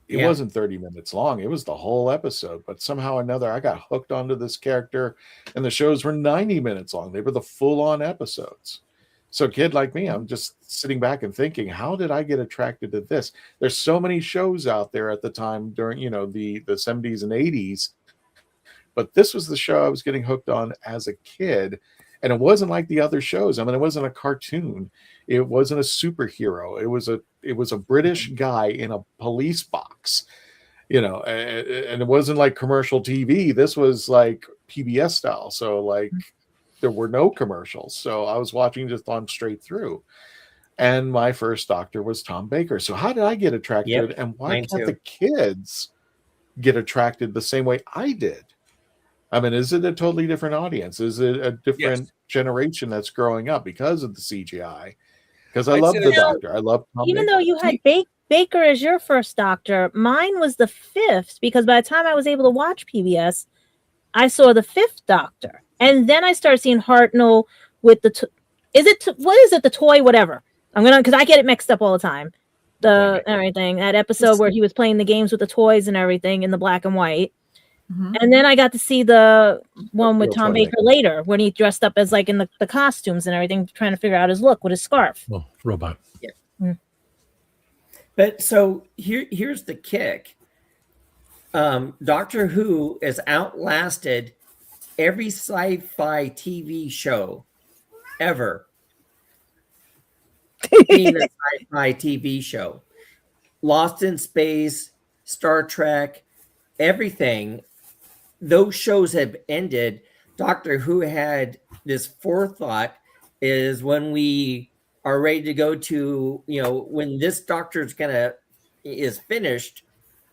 It Yeah. wasn't 30 minutes long. It was the whole episode. But somehow or another, I got hooked onto this character, and the shows were 90 minutes long. They were the full-on episodes. So a kid like me, I'm just sitting back and thinking, how did I get attracted to this? There's so many shows out there at the time during, the 70s and 80s. But this was the show I was getting hooked on as a kid. And it wasn't like the other shows. I mean, it wasn't a cartoon. It wasn't a superhero. It was a British guy in a police box, and it wasn't like commercial TV. This was like PBS style. So like there were no commercials. So I was watching just on straight through. And my first Doctor was Tom Baker. So how did I get attracted? Yep, And why mine can't too. the kids get attracted the same way I did? I mean, is it a totally different audience? Is it a different generation that's growing up because of the CGI? Because I love the Doctor. I love Tom Even Baker. though you had Baker as your first Doctor, mine was the 5th, because by the time I was able to watch PBS, I saw the 5th Doctor. And then I started seeing Hartnell with the what is it, the toy, whatever. Because I get it mixed up all the time. Everything, that episode where he was playing the games with the toys and everything in the black and white. And then I got to see the one with Tom Baker later, when he dressed up as like in the costumes and everything, trying to figure out his look with his scarf. Well, robot. Yeah. But so here's the kick. Doctor Who has outlasted every sci-fi TV show ever. Being a sci-fi TV show. Lost in Space, Star Trek, everything, those shows have ended. Doctor Who had this forethought is when we are ready to go to, when this doctor is finished,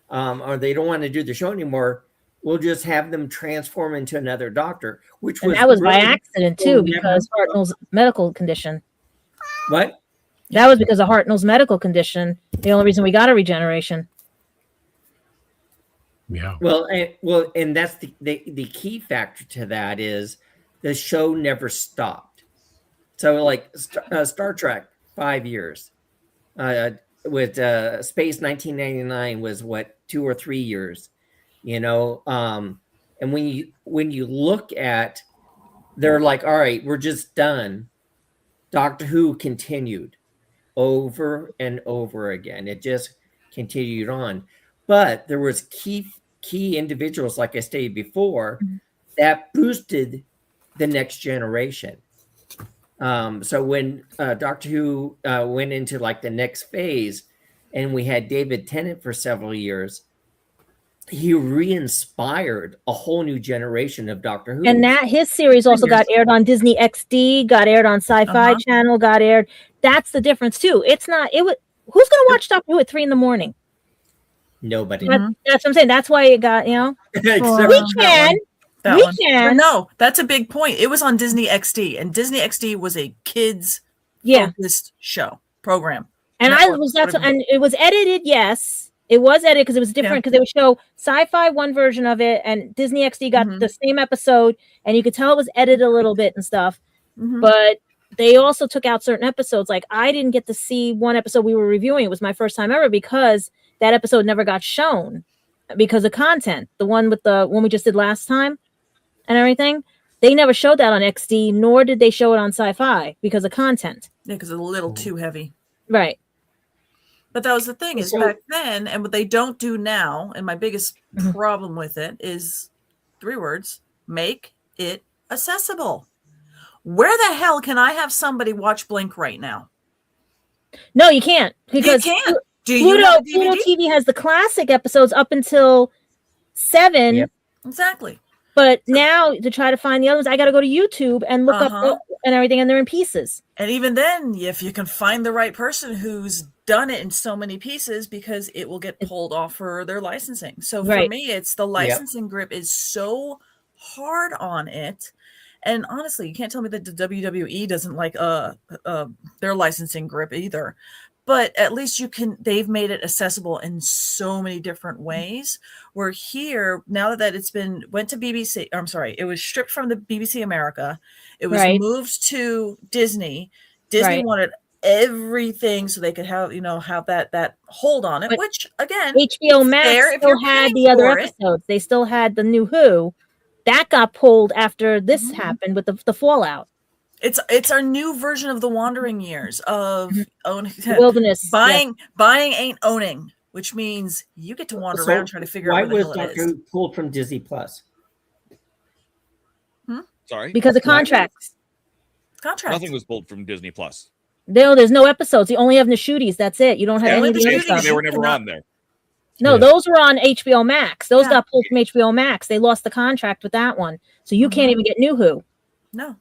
or they don't want to do the show anymore, we'll just have them transform into another doctor, and that was by accident too, because Hartnell's medical condition. What? That was because of Hartnell's medical condition. The only reason we got a regeneration. Yeah. Well, and that's the key factor to that is the show never stopped. So, like Star Trek, 5 years. With Space 1999 was what, 2 or 3 years, and when you look at, they're like, all right, we're just done. Doctor Who continued over and over again. It just continued on, but there was key individuals, like I stated before, that boosted the next generation. So when Doctor Who went into like the next phase, and we had David Tennant for several years, he re-inspired a whole new generation of Doctor Who. And that his series also got aired on Disney XD, got aired on Sci-Fi Channel, got aired. That's the difference too. It's not. Who's going to watch Doctor Who at 3 a.m? Nobody. That's what I'm saying. That's why it got. We can. We can. No, that's a big point. It was on Disney XD, and Disney XD was a kids focused program. And and it was edited. Yes, it was edited because it was different, because they would show Sci-Fi one version of it, and Disney XD got the same episode, and you could tell it was edited a little bit and stuff. But they also took out certain episodes. Like, I didn't get to see one episode we were reviewing. It was my first time ever, because that episode never got shown because of content. The one we just did last time and everything, they never showed that on XD, nor did they show it on Sci-Fi because of content. Yeah, because it's a little too heavy. Right. But that was the thing, is back then, and what they don't do now, and my biggest problem with it is 3 words: make it accessible. Where the hell can I have somebody watch Blink right now? No, you can't, because Pluto TV has the classic episodes up until 7. Yep. Exactly. But now to try to find the others, I got to go to YouTube and look up and everything, and they're in pieces. And even then, if you can find the right person who's done it in so many pieces, because it will get pulled off for their licensing. So for me, it's the licensing grip is so hard on it. And honestly, you can't tell me that the WWE doesn't like their licensing grip either. But at least they've made it accessible in so many different ways. Where here, now that it's went to BBC, I'm sorry, it was stripped from the BBC America. It was moved to Disney. Disney wanted everything so they could have, have that hold on it, which again, HBO Max still had the other episodes. They still had the New Who. That got pulled after this happened with the fallout. It's our new version of the Wandering Years of owning wilderness. Buying ain't owning, which means you get to wander around trying to figure out what the hell it is. Why was Doctor Who pulled from Disney Plus? Sorry? Because of contracts. Nothing was pulled from Disney Plus. There's no episodes. You only have Nishooties. That's it. You don't have any of the other stuff. They were never on there. No, those were on HBO Max. Those got pulled from HBO Max. They lost the contract with that one. So you can't even get New Who. No.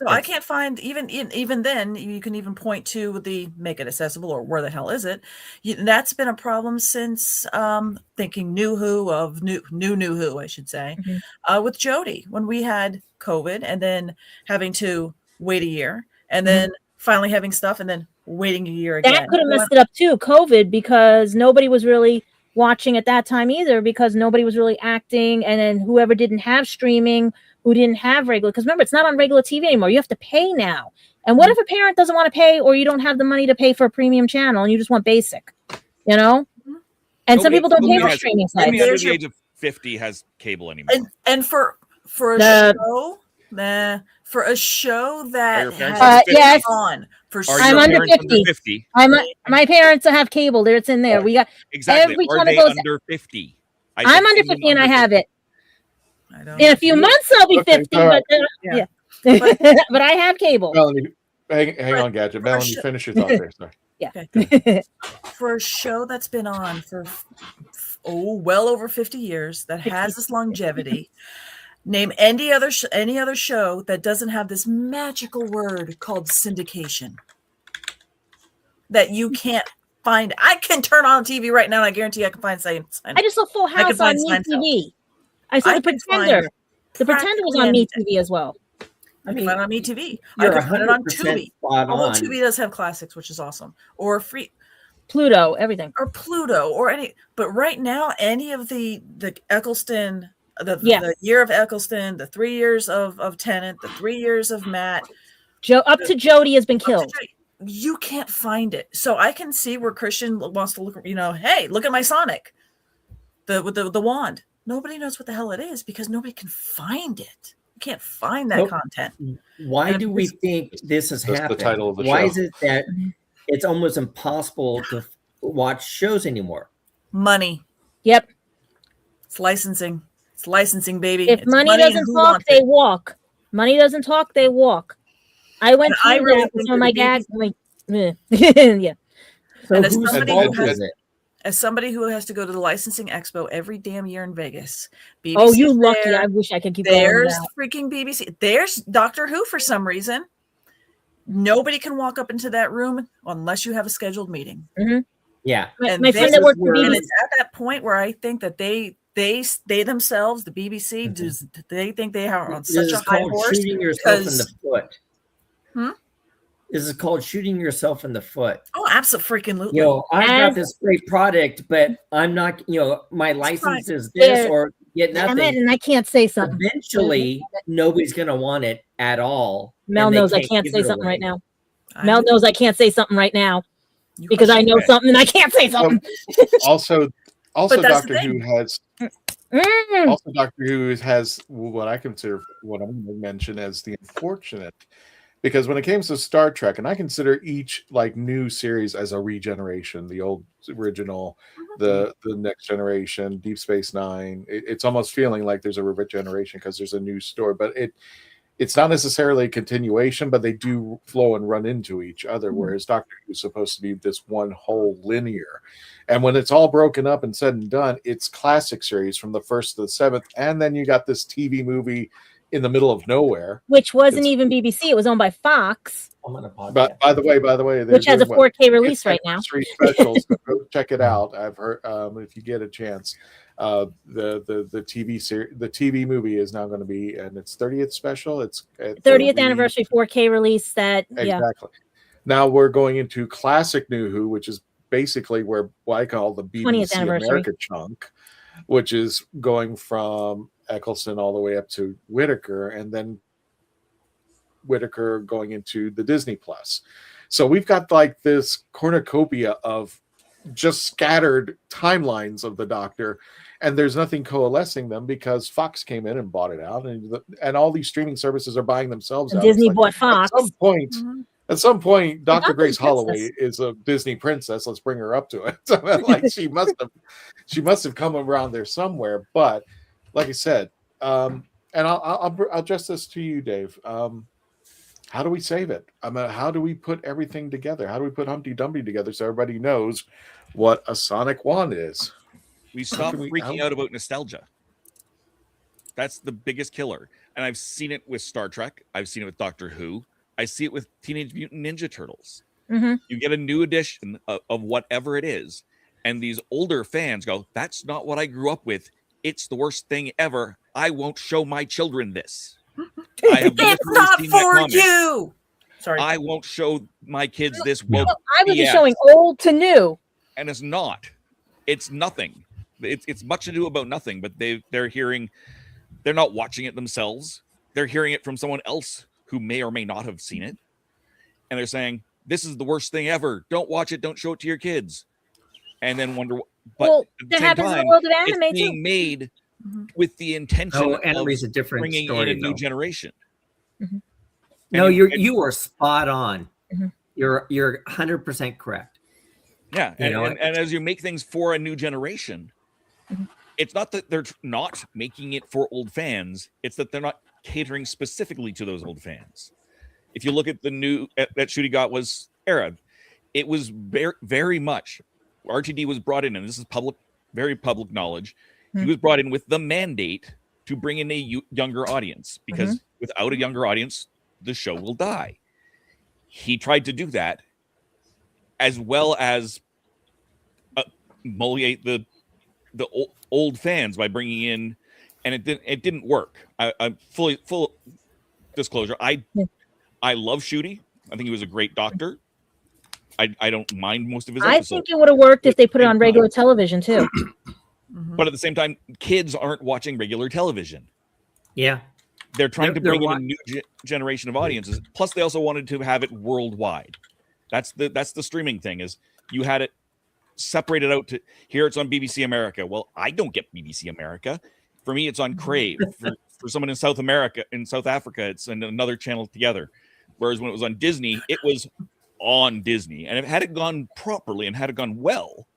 I can't find, even then, you can even point to the make it accessible or where the hell is it. That's been a problem since thinking New Who of New Who, I should say, with Jodie, when we had COVID and then having to wait a year and then finally having stuff and then waiting a year again. That could have messed it up too, COVID, because nobody was really watching at that time either, because nobody was really acting, and then whoever didn't have streaming, who didn't have regular, because remember, it's not on regular TV anymore. You have to pay now. And what if a parent doesn't want to pay, or you don't have the money to pay for a premium channel and you just want basic, And some people don't pay for streaming sites. Nobody under the age of 50 has cable anymore. And for a show that has yes, on for I'm under 50. My parents have cable. There, it's in there. We got exactly. Every Are time they it goes, under 50? I'm under 50 and I have it. In a few months I'll be 50, but but I have cable. Melanie, hang on, Gadget. Melanie, finish your thought there. Sorry. Yeah. For a show that's been on for well over 50 years that has this longevity. Name any other show that doesn't have this magical word called syndication that you can't find. I can turn on TV right now, and I guarantee I can find something. I just saw Full House on MeTV. I saw The Pretender. The Pretender was on MeTV as well. I can find it on MeTV. I can find it on Tubi. Although Tubi does have classics, which is awesome. Or free Pluto, everything. Or Pluto, or any. But right now, any of the Eccleston, the year of Eccleston, the 3 years of Tennant, the 3 years of Matt, up to Jody has been killed. You can't find it. So I can see where Christian wants to look. Hey, look at my Sonic, with the wand. Nobody knows what the hell it is because nobody can find it. You can't find that content. Why do we think this has happened? The title of the Why show. is it that it's almost impossible to watch shows anymore? Money. Yep. It's licensing. It's licensing, baby. If it's money doesn't talk, they walk. Money doesn't talk, they walk. I went to that with some of my gags. Yeah. So and as somebody who has to go to the licensing expo every damn year in Vegas. BBC oh, you lucky. I wish I could keep going. There's freaking BBC. There's Doctor Who for some reason. Nobody can walk up into that room unless you have a scheduled meeting. Mm-hmm. Yeah. My friend that worked for BBC. And it's at that point where I think that they themselves, the BBC, they think they are on such a high horse. Shooting yourself in the foot. Hmm? This is called shooting yourself in the foot. Oh, absolutely. I've got this great product, but I'm not, my license is this or get nothing. And I can't say something. Eventually, nobody's going to want it at all. Mel knows I can't say something right now. Mel knows I can't say something right now because I know something and I can't say something. Also, Doctor Who has. Also, Doctor Who has what I consider, what I'm going to mention as the unfortunate, because when it comes to Star Trek, and I consider each new series as a regeneration, the old original, the Next Generation, Deep Space Nine, it's almost feeling like there's a regeneration because there's a new story, but it's not necessarily a continuation, but they do flow and run into each other, whereas Doctor Who is supposed to be this one whole linear. And when it's all broken up and said and done, it's classic series from the 1st to the 7th, and then you got this TV movie in the middle of nowhere, which wasn't even BBC. It was owned by Fox. But by the way, which has a 4K release right now. Specials, go check it out. I've heard if you get a chance, the TV movie is now going to be, and its 30th special. It's 30th anniversary 4K release. Exactly. Now we're going into classic New Who, which is basically what I call the BBC America chunk, which is going from Eccleston all the way up to Whittaker, and then Whittaker going into the Disney Plus. So we've got this cornucopia of just scattered timelines of the Doctor, and there's nothing coalescing them because Fox came in and bought it out, and all these streaming services are buying themselves out. Disney bought Fox. At some point, Dr. Grace Holloway is a Disney princess. Let's bring her up to it. She must have come around there somewhere. But like I said, and I'll address this to you, Dave. How do we save it? How do we put everything together? How do we put Humpty Dumpty together so everybody knows what a sonic wand is? We stop freaking out about nostalgia. That's the biggest killer. And I've seen it with Star Trek. I've seen it with Doctor Who. I see it with Teenage Mutant Ninja Turtles. Mm-hmm. You get a new edition of whatever it is, and these older fans go, "That's not what I grew up with. It's the worst thing ever. I won't show my children this. It's not for you." Sorry, I won't show my kids this. I was just showing old to new, and it's not. It's nothing. It's much ado about nothing. But they're hearing. They're not watching it themselves. They're hearing it from someone else who may or may not have seen it. And they're saying, this is the worst thing ever. Don't watch it. Don't show it to your kids. And then wonder, but at the same time, it's being made with the intention of bringing in a new generation. Mm-hmm. No, you are spot on. Mm-hmm. You're 100% correct. Yeah. And as you make things for a new generation, it's not that they're not making it for old fans. It's that they're not catering specifically to those old fans. If you look at the new that Shooty got was era, it was very, very much RTD was brought in, and this is public very public knowledge. He was brought in with the mandate to bring in a younger audience, because without a younger audience, the show will die. He tried to do that, as well as emulate the old fans by bringing in, and it didn't work. I full disclosure, I love Shooty. I think he was a great doctor. I don't mind most of his episodes. I think it would have worked if they put it on regular television too. But at the same time, kids aren't watching regular television. Yeah. They're trying to bring in a new generation of audiences. Plus, they also wanted to have it worldwide. That's the streaming thing, is you had it separated out to here. It's on BBC America. Well, I don't get BBC America. For me, it's on Crave. For someone in South America, in South Africa, it's in another channel together. Whereas when it was on Disney, it was on Disney. And if had it gone properly and had it gone well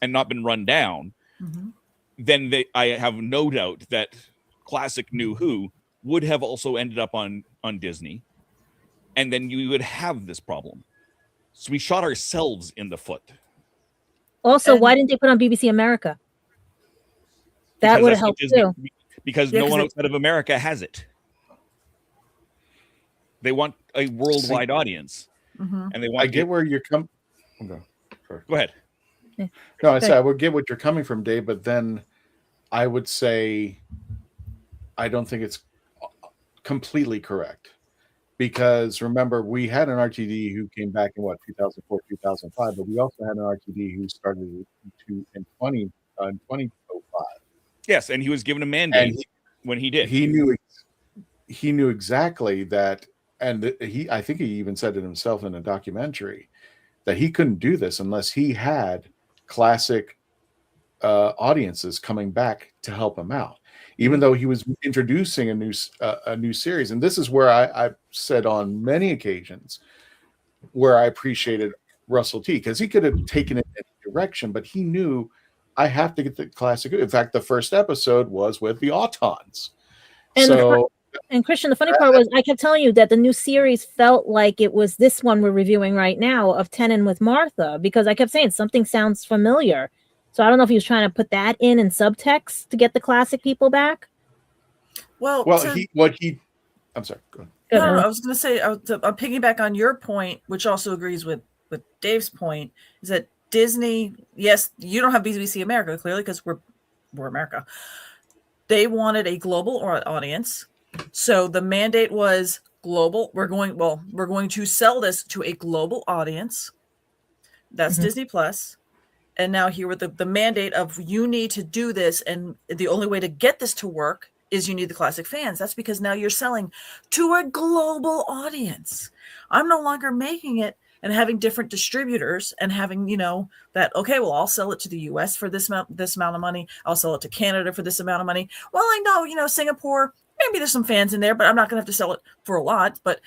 and not been run down, then I have no doubt that classic New Who would have also ended up on Disney. And then you would have this problem. So we shot ourselves in the foot. Also, why didn't they put on BBC America? That would have helped too. Because no one outside of America has it. They want a worldwide audience. And they want I get where you're coming. Go ahead. No, I said I would get what you're coming from, Dave, but then I would say I don't think it's completely correct. Because remember, we had an RTD who came back in 2004, 2005, but we also had an RTD who started in 2005. Yes, and he was given a mandate when he did. He knew exactly that, and I think he even said it himself in a documentary, that he couldn't do this unless he had classic audiences coming back to help him out. Even though he was introducing a new series, and this is where I've said on many occasions where I appreciated Russell T, because he could have taken it in a direction, but he knew I have to get the classic. In fact, the first episode was with the Autons. And Christian, the funny part was I kept telling you that the new series felt like it was this one we're reviewing right now of Tenon with Martha, because I kept saying something sounds familiar. So I don't know if he was trying to put that in subtext to get the classic people back. Well, I'm sorry. Go ahead. No, I was going to say, I'll piggyback on your point, which also agrees with Dave's point, is that Disney, yes, you don't have BBC America, clearly, because we're America. They wanted a global audience. So the mandate was global. We're going to sell this to a global audience. That's Disney Plus. And now here with the mandate of you need to do this, and the only way to get this to work is you need the classic fans. That's because now you're selling to a global audience. I'm no longer making it and having different distributors and having, that, okay, well, I'll sell it to the US for this amount of money. I'll sell it to Canada for this amount of money. Well, I know, Singapore, maybe there's some fans in there, but I'm not going to have to sell it for a lot. But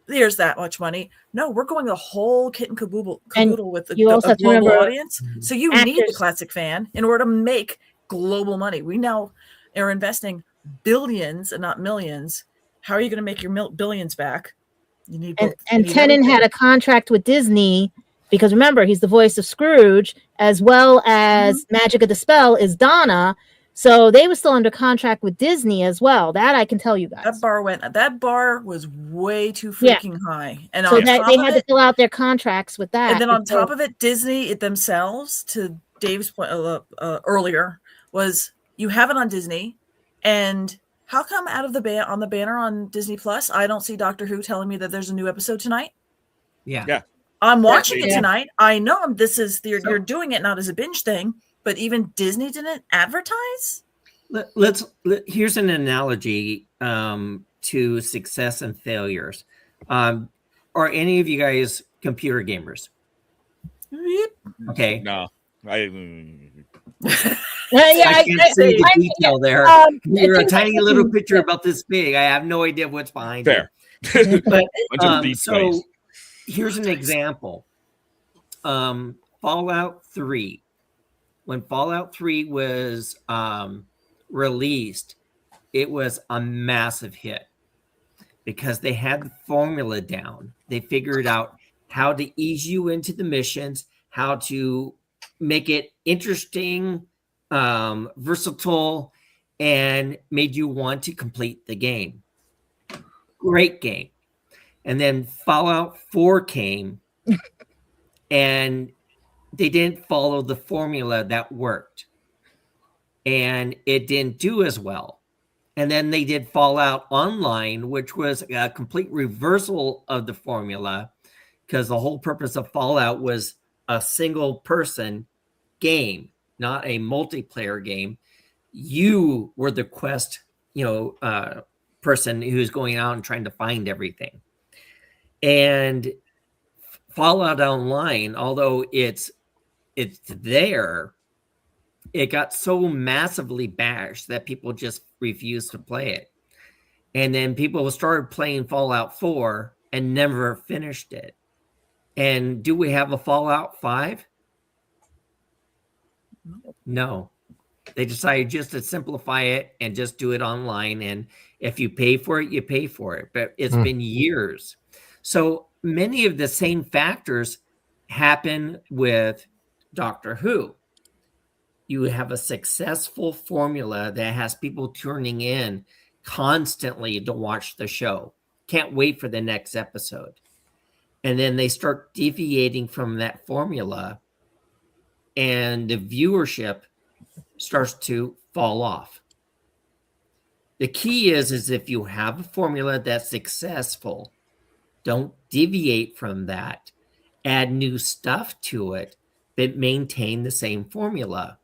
there's that much money. No, we're going the whole kit and caboodle with the global audience. So you need the classic fan in order to make global money. We now are investing billions and not millions. How are you going to make your billions back? You need both. And Tenon had a contract with Disney because remember, he's the voice of Scrooge, as well as Magic of the Spell is Donna. So they were still under contract with Disney as well. That I can tell you guys. That bar was way too freaking high. And so they had to fill out their contracts with that. And then on top of it, Disney themselves, to Dave's point earlier, was you have it on Disney, and how come out of on the banner on Disney Plus, I don't see Doctor Who telling me that there's a new episode tonight? Yeah. I'm watching it tonight. I know you're doing it not as a binge thing. But even Disney didn't advertise? Here's an analogy to success and failures. Are any of you guys computer gamers? Okay. No. I can't see the detail there. You're a tiny little picture about this big. I have no idea what's behind it. But so here's an example. Fallout 3. When Fallout 3 was released, it was a massive hit because they had the formula down. They figured out how to ease you into the missions, how to make it interesting versatile, and made you want to complete the game. Great game. And then Fallout 4 came, and they didn't follow the formula that worked. And it didn't do as well. And then they did Fallout Online, which was a complete reversal of the formula, because the whole purpose of Fallout was a single person game, not a multiplayer game. You were the quest, person who's going out and trying to find everything. And Fallout Online, although it's there, it got so massively bashed that people just refused to play it. And then people started playing Fallout 4 and never finished it. And do we have a Fallout 5? No. They decided just to simplify it and just do it online. And if you pay for it, you pay for it. But it's been years. So many of the same factors happen with Doctor Who. You have a successful formula that has people tuning in constantly to watch the show. Can't wait for the next episode. And then they start deviating from that formula, and the viewership starts to fall off. The key is if you have a formula that's successful, don't deviate from that. Add new stuff to it, but maintain the same formula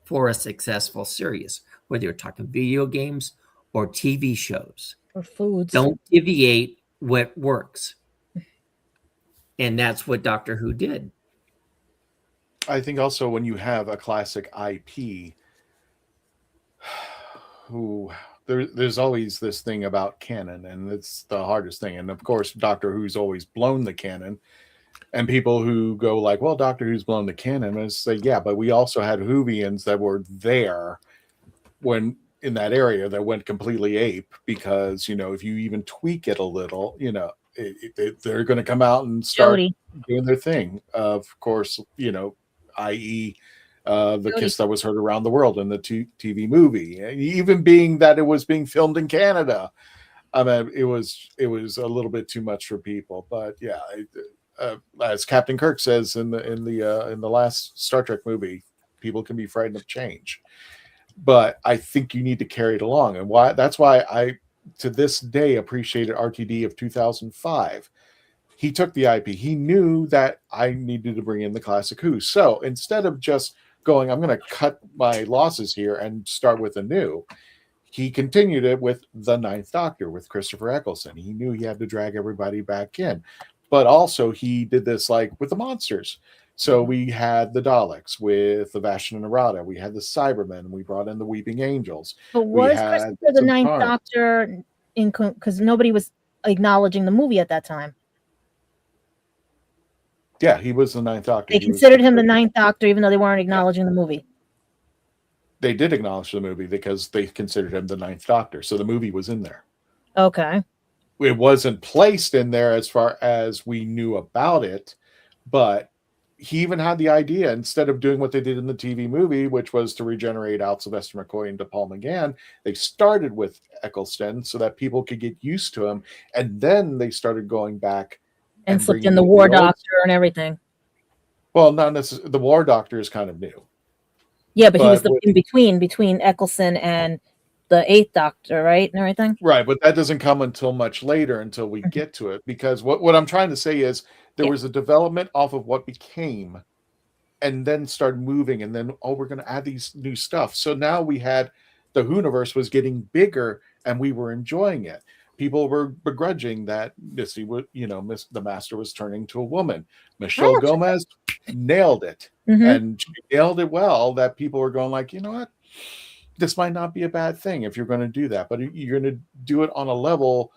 for a successful series, whether you're talking video games or TV shows. Or foods. Don't deviate what works. And that's what Doctor Who did. I think also when you have a classic IP, there's always this thing about canon, and it's the hardest thing. And of course, Doctor Who's always blown the canon. And people who go like, well, Doctor Who's blown the canon, and say, yeah, but we also had Whovians that were there when in that area that went completely ape, because, if you even tweak it a little, they're going to come out and start doing their thing. Of course, i.e. The kiss that was heard around the world in the TV movie, even being that it was being filmed in Canada. I mean, it was a little bit too much for people, but yeah. As Captain Kirk says in the last Star Trek movie, people can be frightened of change, but I think you need to carry it along, and that's why I, to this day, appreciated RTD of 2005. He took the IP. He knew that I needed to bring in the classic Who, so instead of just going, I'm going to cut my losses here and start with a new, he continued it with the Ninth Doctor with Christopher Eccleston. He knew he had to drag everybody back in. But also he did this like with the monsters. So we had the Daleks with the Vashan and Narada. We had the Cybermen. We brought in the Weeping Angels. But was Christopher the Ninth Doctor because nobody was acknowledging the movie at that time? Yeah, he was the Ninth Doctor. They considered him the Ninth Doctor even though they weren't acknowledging the movie. They did acknowledge the movie because they considered him the Ninth Doctor. So the movie was in there. Okay. It wasn't placed in there as far as we knew about it, but he even had the idea, instead of doing what they did in the TV movie, which was to regenerate out Sylvester McCoy into Paul McGann, they started with Eccleston so that people could get used to him, and then they started going back and slipped in the War Doctor and everything. Well, not necessarily. The War Doctor is kind of new. Yeah, but he was the in between Eccleston and the Eighth Doctor, right, and everything. Right, but that doesn't come until much later, until we get to it. Because what I'm trying to say is there was a development off of what became, and then started moving, and then we're going to add these new stuff. So now we had the WHOniverse was getting bigger, and we were enjoying it. People were begrudging that Missy would, the Master was turning to a woman. Michelle Gomez nailed it, and she nailed it well. That people were going like, you know what? This might not be a bad thing if you're going to do that, but you're going to do it on a level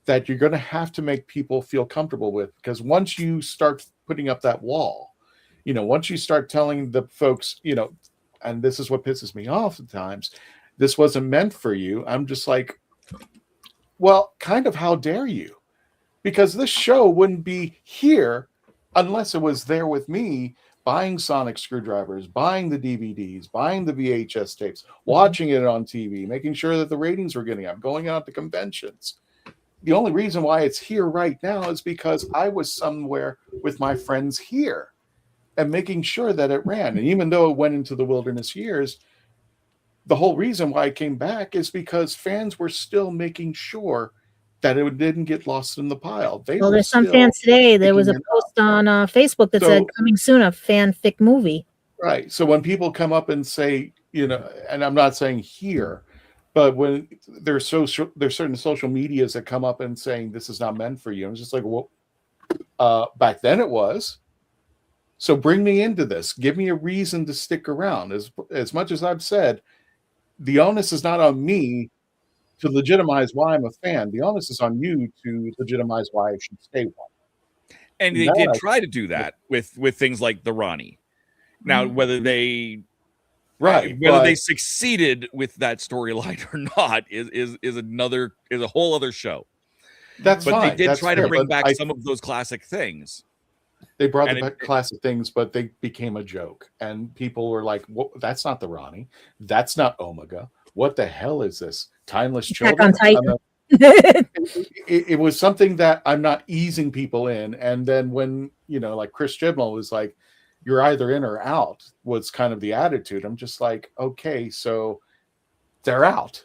that you're going to have to make people feel comfortable with. Because once you start putting up that wall, once you start telling the folks, and this is what pisses me off at times, this wasn't meant for you. I'm just like, well, kind of, how dare you? Because this show wouldn't be here unless it was there with me buying sonic screwdrivers, buying the DVDs, buying the VHS tapes, watching it on TV, making sure that the ratings were getting up, going out to conventions. The only reason why it's here right now is because I was somewhere with my friends here and making sure that it ran. And even though it went into the wilderness years, the whole reason why it came back is because fans were still making sure that it didn't get lost in the pile. Well, there's some fans today. There was a post on Facebook that said coming soon, a fanfic movie. Right. So when people come up and say, you know, and I'm not saying here, but when there's certain social medias that come up and saying this is not meant for you, I'm just like, well, back then it was. So bring me into this. Give me a reason to stick around. As much as I've said, the onus is not on me to legitimize why I'm a fan. The onus is on you to legitimize why I should stay one. And they did try to do that with things like the Ronnie. Now, whether they they succeeded with that storyline or not is a whole other show. But they did try to bring back some of those classic things. They brought back classic things, but they became a joke, and people were like, "That's not the Ronnie. That's not Omega. What the hell is this? Timeless Children?" It was something that I'm not easing people in. And then when, you know, like Chris Chibnall was like, "You're either in or out," was kind of the attitude. I'm just like, okay, so they're out.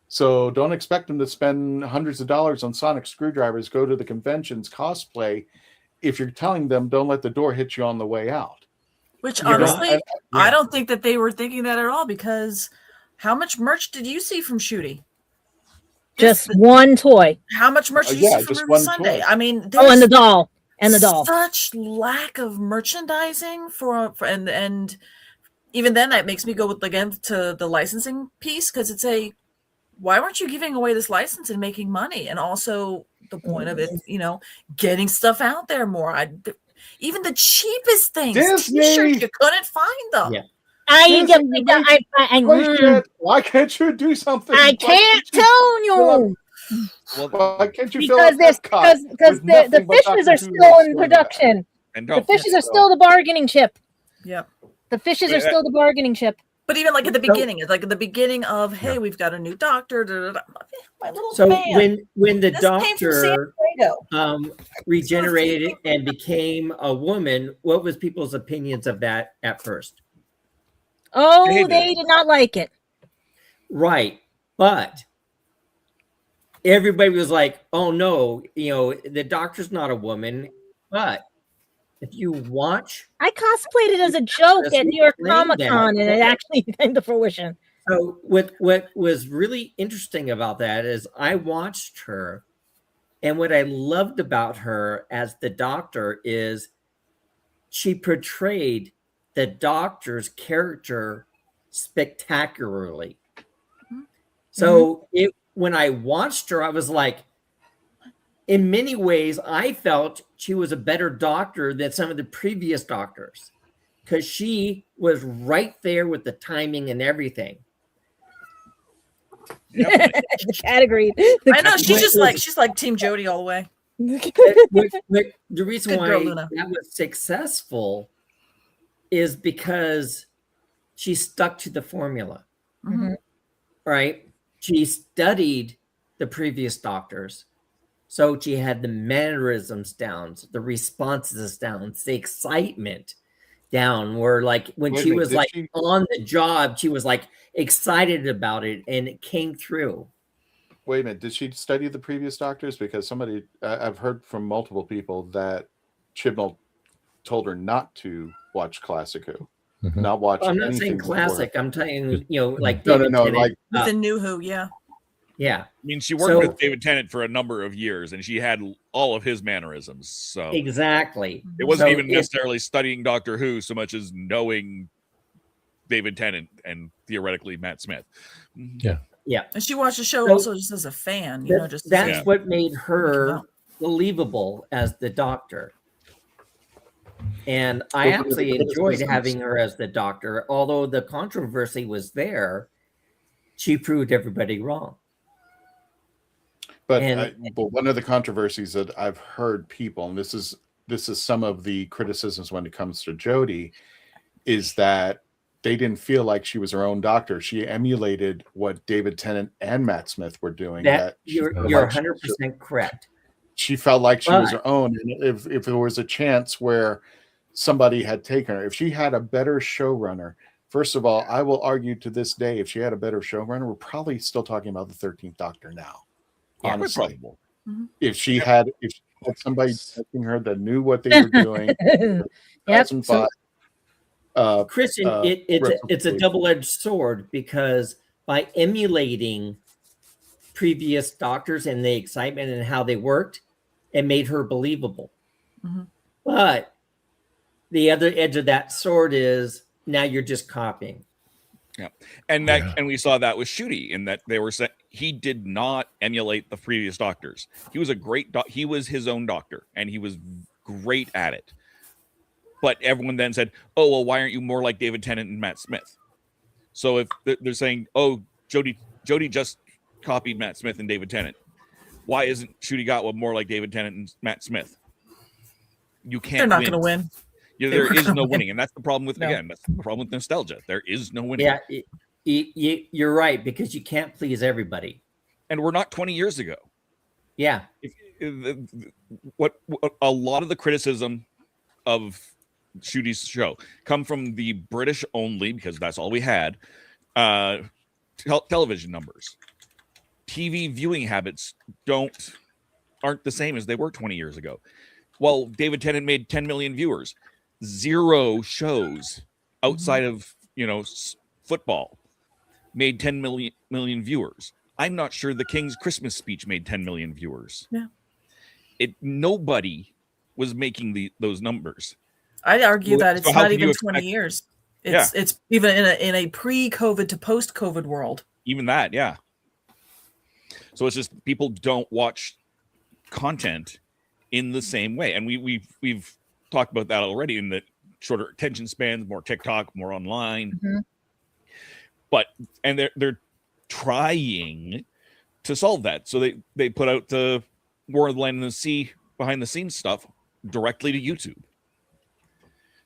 So don't expect them to spend hundreds of dollars on sonic screwdrivers, go to the conventions, cosplay, if you're telling them don't let the door hit you on the way out. Which honestly, I don't think that they were thinking that at all, because how much merch did you see from Shooty? Just one toy. How much merch did you see from Ruby Sunday? Toy. I mean, and the doll. And the doll. Such lack of merchandising for and even then that makes me go again to the licensing piece, because it's why weren't you giving away this license and making money? And also the point of it, you know, getting stuff out there more. Even the cheapest things, T-shirts, you couldn't find them. Yeah. Why can't you do something? I can't tell you. Well, why can't you because the fishes are still in production. The fishes are still the bargaining chip. Yep. The fishes are still the bargaining chip. But even like at the beginning, it's like at the beginning of, hey, we've got a new doctor. My little when the doctor regenerated and became a woman, what was people's opinions of that at first? Oh, they did not like it. Right. But everybody was like, oh no, you know, the doctor's not a woman. But if you watch, I cosplayed it as a joke at New York Comic Con, and it actually came to fruition. So what was really interesting about that is I watched her, and what I loved about her as the doctor is she portrayed the doctor's character spectacularly. So when I watched her, I was like, in many ways, I felt she was a better doctor than some of the previous doctors, because she was right there with the timing and everything. The category. I know she's like Team Jody all the way. The reason why that was successful is because she stuck to the formula. Right? She studied the previous doctors. So she had the mannerisms down, the responses down, the excitement down, where like when she was like on the job, she was like excited about it, and it came through. Wait a minute. Did she study the previous doctors? Because I've heard from multiple people that Chibnall told her not to watch Classic Who. Not watch. I'm not saying classic. I'm telling you know, like no, like with the new Who, yeah. I mean, she worked with David Tennant for a number of years, and she had all of his mannerisms. So exactly, it wasn't even necessarily studying Doctor Who so much as knowing David Tennant and theoretically Matt Smith. Yeah. And she watched the show also just as a fan. You know, just that's what made her believable as the Doctor. And I actually enjoyed having her as the Doctor, although the controversy was there. She proved everybody wrong. But one of the controversies that I've heard people, and this is this is some of the criticisms when it comes to Jodie, is that they didn't feel like she was her own doctor. She emulated what David Tennant and Matt Smith were doing. You're 100% correct. She felt like she was her own. And if there was a chance where somebody had taken her, if she had a better showrunner, first of all, I will argue to this day, if she had a better showrunner, we're probably still talking about the 13th Doctor now. Yeah, honestly. Mm-hmm. If she had somebody taking her that knew what they were doing, 2005. Christian, it's a double-edged sword, because by emulating previous doctors and the excitement and how they worked, it made her believable. Mm-hmm. But the other edge of that sword is now you're just copying. Yeah, and we saw that with Ncuti, in that they were saying he did not emulate the previous doctors. He was a great he was his own doctor, and he was great at it. But everyone then said, "Oh, well, why aren't you more like David Tennant and Matt Smith?" So if they're saying, "Oh, Jodie just copied Matt Smith and David Tennant," why isn't Ncuti Gatwa more like David Tennant and Matt Smith? You can't. They're not going to win. Yeah, there is no winning, and that's the problem with that's the problem with nostalgia. There is no winning. Yeah, you're right, because you can't please everybody, and we're not 20 years ago. Yeah, what a lot of the criticism of Ncuti's show come from the British only, because that's all we had. Television numbers, TV viewing habits aren't the same as they were 20 years ago. Well, David Tennant made 10 million viewers. 0 shows outside of football made 10 million viewers. I'm not sure the King's Christmas speech made 10 million viewers. Yeah, nobody was making those numbers. I'd argue that it's not even 20 years. It's even in a pre-COVID to post-COVID world. Even that, yeah. So it's just people don't watch content in the same way, and we've talked about that already, in the shorter attention spans, more TikTok, more online. Mm-hmm. But they're trying to solve that. So they put out the War of the Land and the Sea behind the scenes stuff directly to YouTube,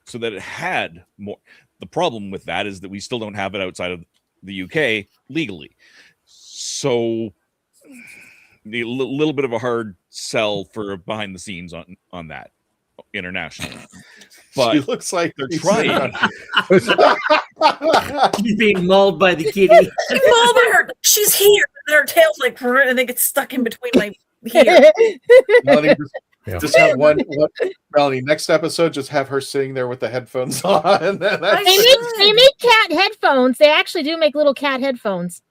so that it had more. The problem with that is that we still don't have it outside of the UK legally. So a little bit of a hard sell for behind the scenes on that internationally. But she looks like they're trying. She's being mauled by the kitty. Mauled by her. She's here. And her tail's like, and they get stuck in between my here. Melanie, just have one. Melanie, next episode, just have her sitting there with the headphones on. They make cat headphones. They actually do make little cat headphones.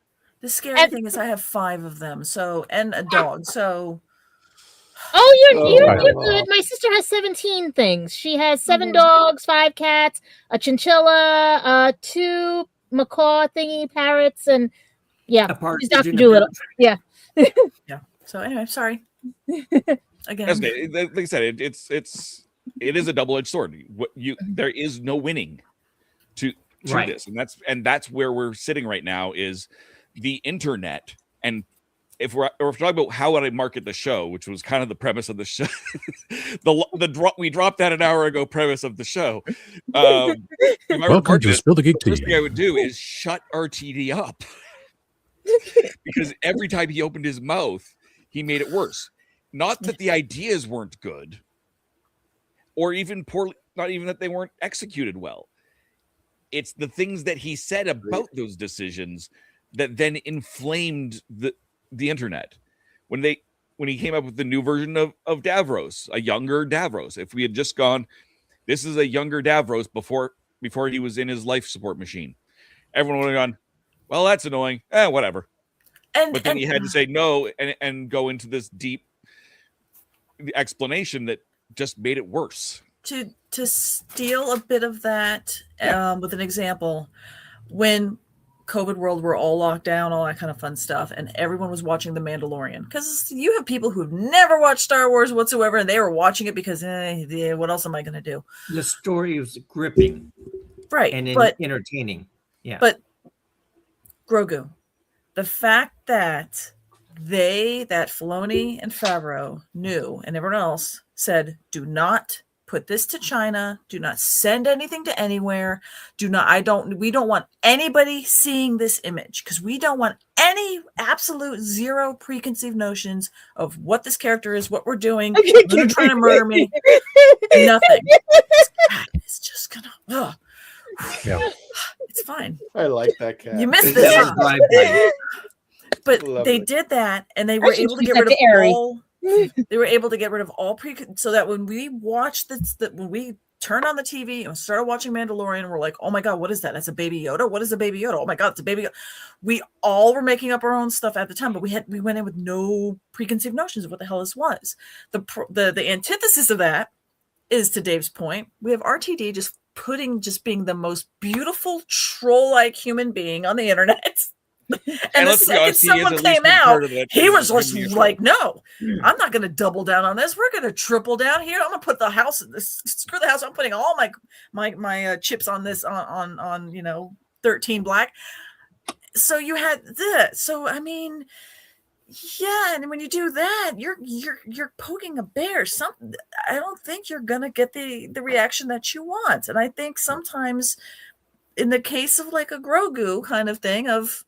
The scary thing is I have 5 of them, and a dog. So you're good. My sister has 17 things. She has 7 dogs, 5 cats, a chinchilla, 2 macaw thingy parrots, and she's Dr. Dolittle. Yeah. Yeah. So anyway, sorry. Again, that's okay. Like I said, it is a double-edged sword. There is no winning to this, and that's where we're sitting right now, is the internet. And if we're talking about how would I market the show, which was kind of the premise of the show, we dropped that an hour ago. Premise of the show. Welcome to Spill the Geek Tea. The first thing I would do is shut RTD up, because every time he opened his mouth, he made it worse. Not that the ideas weren't good, or even poorly, not even that they weren't executed well. It's the things that he said about those decisions that then inflamed the internet. When he came up with the new version of Davros, a younger Davros. If we had just gone, this is a younger Davros before he was in his life support machine, everyone would have gone, well, that's annoying. Whatever. But then he had to say no and go into this deep explanation that just made it worse. To steal a bit of that with an example, when COVID world, we're all locked down, all that kind of fun stuff, and everyone was watching The Mandalorian, because you have people who've never watched Star Wars whatsoever, and they were watching it because what else am I going to do? The story was gripping, right, and entertaining. Yeah, but Grogu, the fact that that Filoni and Favreau knew, and everyone else said, do not put this to China. Do not send anything to anywhere. We don't want anybody seeing this image because we don't want any absolute zero preconceived notions of what this character is, what we're doing. They're trying to murder me. Nothing. It's just gonna. Ugh. Yeah. It's fine. I like that cat. You missed this. Huh? But they did that, and they were able to get rid of all. They were able to get rid of all so that when we watch this, that when we turn on the TV and started watching Mandalorian, we're like, oh my God, what is that? That's a baby Yoda. What is a baby Yoda? Oh my God, it's a baby Yoda. We all were making up our own stuff at the time, but we went in with no preconceived notions of what the hell this was. The antithesis of that is, to Dave's point, we have RTD just being the most beautiful troll-like human being on the internet. And the second someone came out, he was just like, no, I'm not going to double down on this. We're going to triple down here. I'm going to put the house, screw the house. I'm putting all my chips on this, on 13 Black. So you had this. So, I mean, yeah. And when you do that, you're poking a bear. I don't think you're going to get the reaction that you want. And I think sometimes in the case of like a Grogu kind of thing of,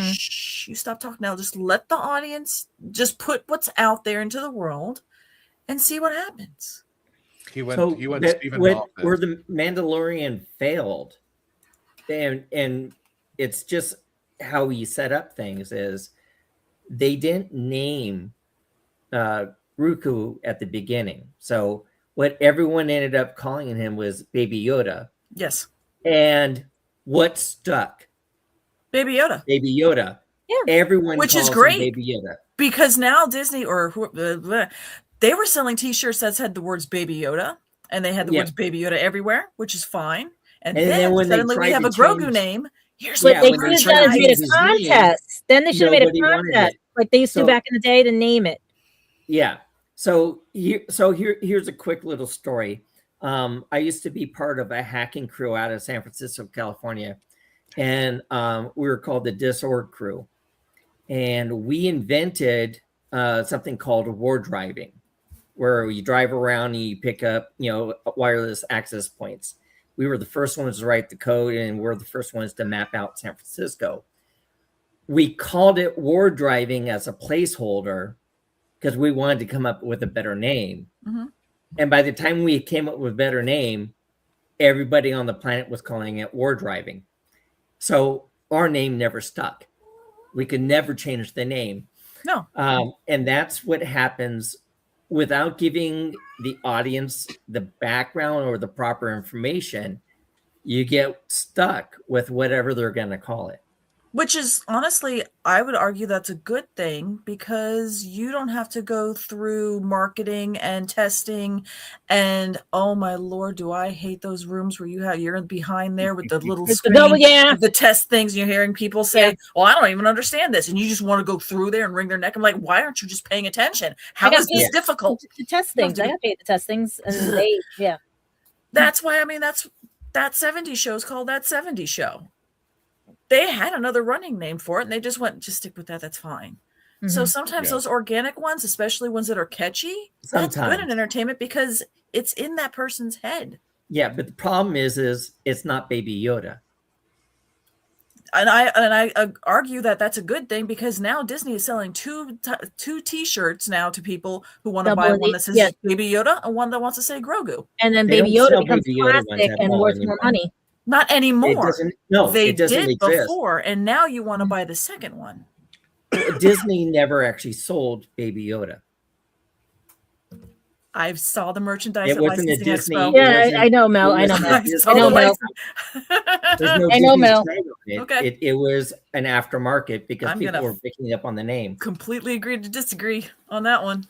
shh, you stop talking now. Just let the audience just put what's out there into the world and see what happens. He went Stephen Hawking. Where the Mandalorian failed, and it's just how he set up things is they didn't name Ruku at the beginning. So what everyone ended up calling him was Baby Yoda. Yes. And what stuck? Baby Yoda. Baby Yoda. Yeah. Everyone which calls is great. him Baby Yoda. Because now Disney they were selling t-shirts that said the words Baby Yoda, and they had the words Baby Yoda everywhere, which is fine. And then when suddenly we have a Grogu name. Here's what they could have made a contest. Then they should have made a contest like they used to back in the day to name it. Yeah. So here's a quick little story. I used to be part of a hacking crew out of San Francisco, California. And we were called the Disorg Crew. And we invented something called war driving, where you drive around and you pick up, wireless access points. We were the first ones to write the code, and we're the first ones to map out San Francisco. We called it war driving as a placeholder because we wanted to come up with a better name. Mm-hmm. And by the time we came up with a better name, everybody on the planet was calling it war driving. So our name never stuck. We could never change the name. No. And that's what happens without giving the audience the background or the proper information. You get stuck with whatever they're going to call it. Which is, honestly, I would argue that's a good thing because you don't have to go through marketing and testing. And oh my Lord, do I hate those rooms where you're behind there with the little screen, the test things. You're hearing people say, "Oh, I don't even understand this," and you just want to go through there and wring their neck. I'm like, why aren't you just paying attention? How is this difficult to test things? I got paid to test things, and That's why. I mean, that 70s show is called That 70s Show. They had another running name for it, and they just stick with that. That's fine. Mm-hmm. So sometimes those organic ones, especially ones that are catchy, that's good in entertainment because it's in that person's head. Yeah, but the problem is it's not Baby Yoda. And I argue that that's a good thing because now Disney is selling two T-shirts now to people who want to buy one that says Baby Yoda and one that wants to say Grogu. And then Baby Yoda becomes plastic and worth more money. Not anymore. They did before, exist. And now you want to buy the second one. Disney never actually sold Baby Yoda. I saw the merchandise. It wasn't a Disney. Yeah, I know, Mel. I know, Mel. I know, Mel. Okay. It was an aftermarket because people were picking up on the name. Completely agree to disagree on that one.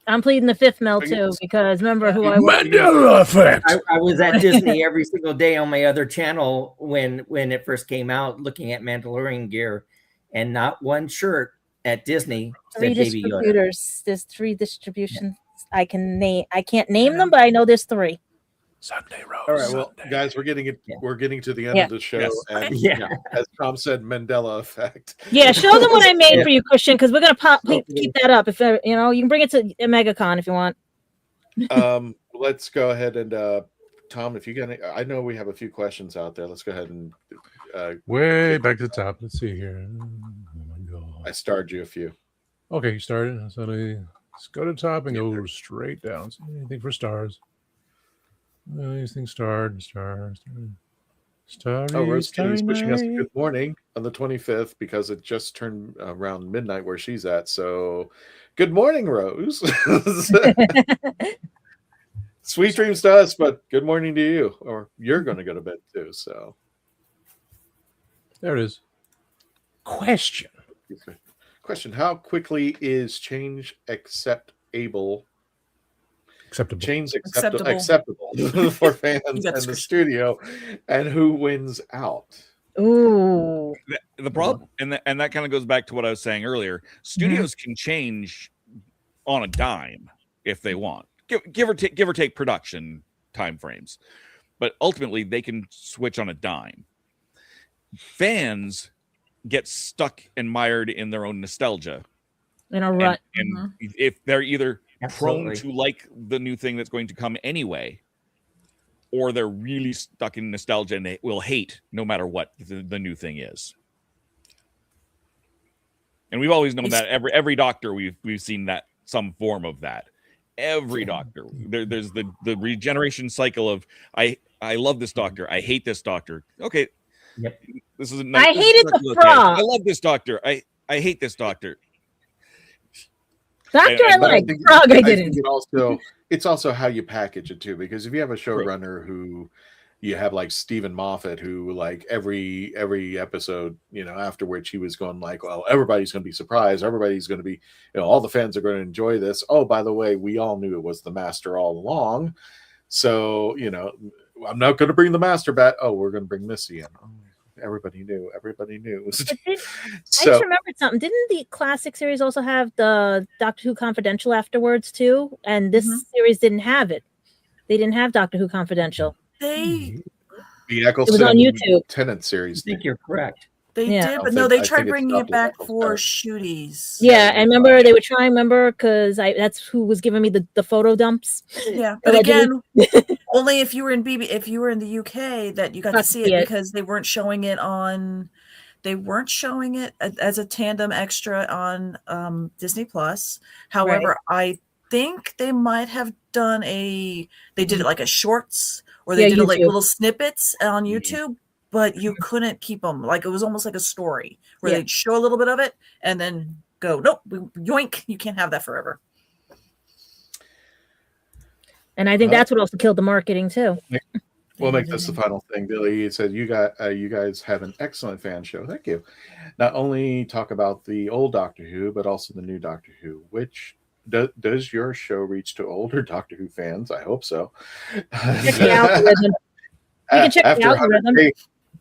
I'm pleading the fifth, Mel, too, because remember who I was. Mandela effect. I was at Disney every single day on my other channel when it first came out, looking at Mandalorian gear, and not one shirt at Disney said Baby Yoda. There's 3 distributions I can name. I can't name them, but I know there's 3. Sunday, Rose. All right, well, guys, we're getting to the end of the show, and as Tom said, Mandela effect. Yeah, show them what I made for you, Christian, because we're gonna keep that up. If you can bring it to MegaCon if you want. Let's go ahead and Tom, if you get, I know we have a few questions out there. Let's go ahead and way back to the top. Let's see here. Oh my God! I starred you a few. Okay, you started. So let's go to the top and go straight down. So anything for stars? Anything starred? Starry. Oh, Rose Kitty's wishing us a good morning on the 25th because it just turned around midnight where she's at. So, good morning, Rose. Sweet dreams to us, but good morning to you. Or you're going to go to bed too. So, there it is. Question. How quickly is change acceptable for fans and the studio, and who wins out? Ooh, the problem, and that kind of goes back to what I was saying earlier. Studios can change on a dime if they want, give or take production time frames, but ultimately they can switch on a dime. Fans get stuck and mired in their own nostalgia in a rut, and if they're either prone to like the new thing that's going to come anyway, or they're really stuck in nostalgia and they will hate no matter what the new thing is. And we've always known that every Doctor we've seen that some form of that. Every Doctor, there's the regeneration cycle of I love this Doctor, I hate this Doctor. Okay, yep. This is I hated the frog. I love this Doctor. I hate this Doctor. Doctor, I like frog. I didn't. It's also how you package it too, because if you have a showrunner who you have like Stephen Moffat, who like every episode, after which he was going like, well, everybody's going to be surprised. Everybody's going to be, all the fans are going to enjoy this. Oh, by the way, we all knew it was the Master all along. So, I'm not going to bring the Master back. Oh, we're going to bring Missy in. Oh, everybody knew. I just remembered something. Didn't the classic series also have the Doctor Who Confidential afterwards too? And this series didn't have it. They didn't have Doctor Who Confidential. The Eccleston was on YouTube. Tennant series. I think you're correct. They did, but no, they tried bringing it back for Shooties. Yeah, I remember they were trying. Because that's who was giving me the photo dumps. Yeah, but again, only if you were in the UK that you got to see it, because they weren't showing it on. They weren't showing it as a tandem extra on Disney Plus. However, I think they might have done they did it like a shorts, or they did it like little snippets on YouTube. But you couldn't keep them. Like, it was almost like a story where they'd show a little bit of it and then go, nope, yoink, you can't have that forever. And I think that's what also killed the marketing too. We'll make this the final thing. Billy said, you guys have an excellent fan show. Thank you. Not only talk about the old Doctor Who, but also the new Doctor Who. Which does your show reach to older Doctor Who fans? I hope so. Check the algorithm. You can check the algorithm.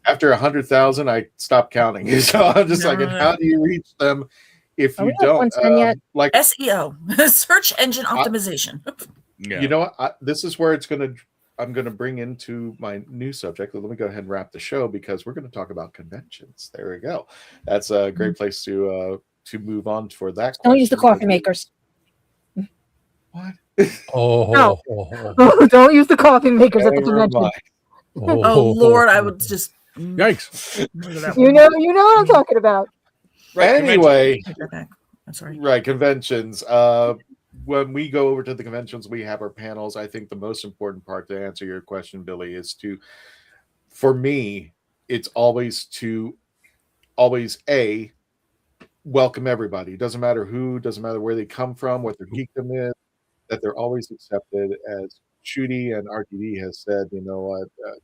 After 100,000, I stopped counting. So I'm just how do you reach them if you don't? Like SEO, search engine optimization. You know what? This is where I'm going to bring into my new subject. Let me go ahead and wrap the show, because we're going to talk about conventions. There we go. That's a great place to move on for that. Don't use the coffee makers. What? Oh, don't use the coffee makers at the convention. Oh Lord, I would just yikes. You know what I'm talking about. Right, anyway, I'm sorry. Right, conventions. When we go over to the conventions, we have our panels. I think the most important part to answer your question, Billy, is for me, it's always welcome everybody. It doesn't matter who, doesn't matter where they come from, what their geekdom is, that they're always accepted. As Shooty and RTD has said,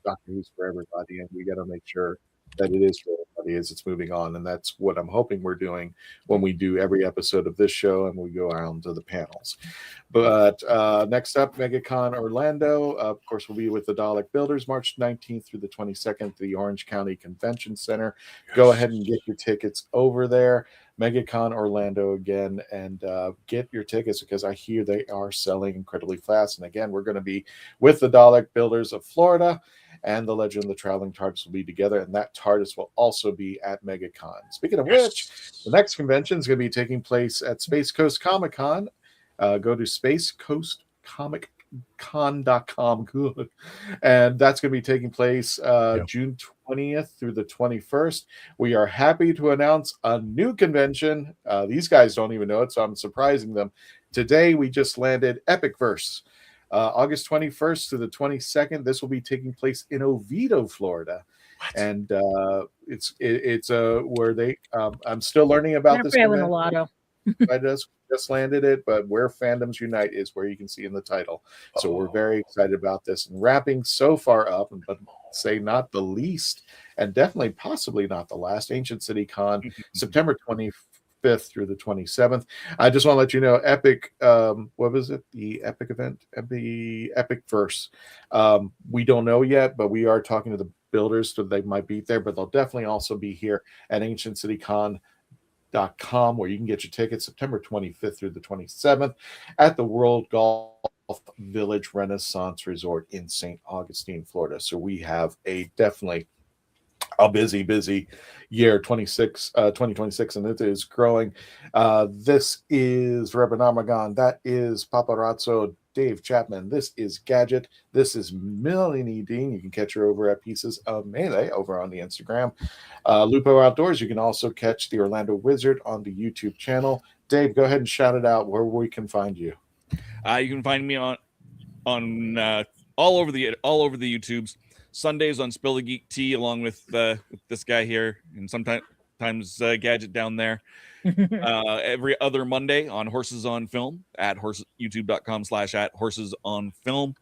Doctor Who's for everybody, and we got to make sure that it is for everybody as it's moving on. And that's what I'm hoping we're doing when we do every episode of this show and we go around to the panels. But next up, MegaCon Orlando. Of course, we'll be with the Dalek Builders March 19th through the 22nd at the Orange County Convention Center. Yes. Go ahead and get your tickets over there. MegaCon Orlando again, and get your tickets because I hear they are selling incredibly fast. And again, we're going to be with the Dalek Builders of Florida, and the Legend of the Traveling TARDIS will be together, and that TARDIS will also be at MegaCon. Speaking of which, the next convention is going to be taking place at Space Coast Comic Con. Go to spacecoastcomiccon.com, good, and that's going to be taking place June 20th through the 21st. We are happy to announce a new convention. These guys don't even know it, so I'm surprising them. Today, we just landed Epicverse. August 21st to the 22nd. This will be taking place in Oviedo, Florida. What? And it's where they I'm still learning about this. I win the lotto. I just landed it, but where fandoms unite is where you can see in the title. So we're very excited about this, and wrapping so far up, but say not the least, and definitely possibly not the last, Ancient City Con, September 25th through the 27th. I just want to let you know, Epic, what was it? The Epic event, the Epicverse. We don't know yet, but we are talking to the builders, so they might be there, but they'll definitely also be here at ancientcitycon.com, where you can get your tickets September 25th through the 27th at the World Golf Village Renaissance Resort in St. Augustine, Florida. So we have definitely a busy year 2026, and it is growing. This is Rebanamagon. That is Paparazzo Dave Chapman. This is Gadget. This is Melanie Dean. You can catch her over at Pieces of Melee over on the Instagram. Lupo Outdoors. You can also catch the Orlando Wizard on the YouTube channel. Dave, go ahead and shout it out where we can find you. You can find me on all over the YouTubes. Sundays on Spill the Geek Tea, along with this guy here, and sometimes Gadget down there. Every other Monday on Horses on Film at youtube.com/@horsesonfilm.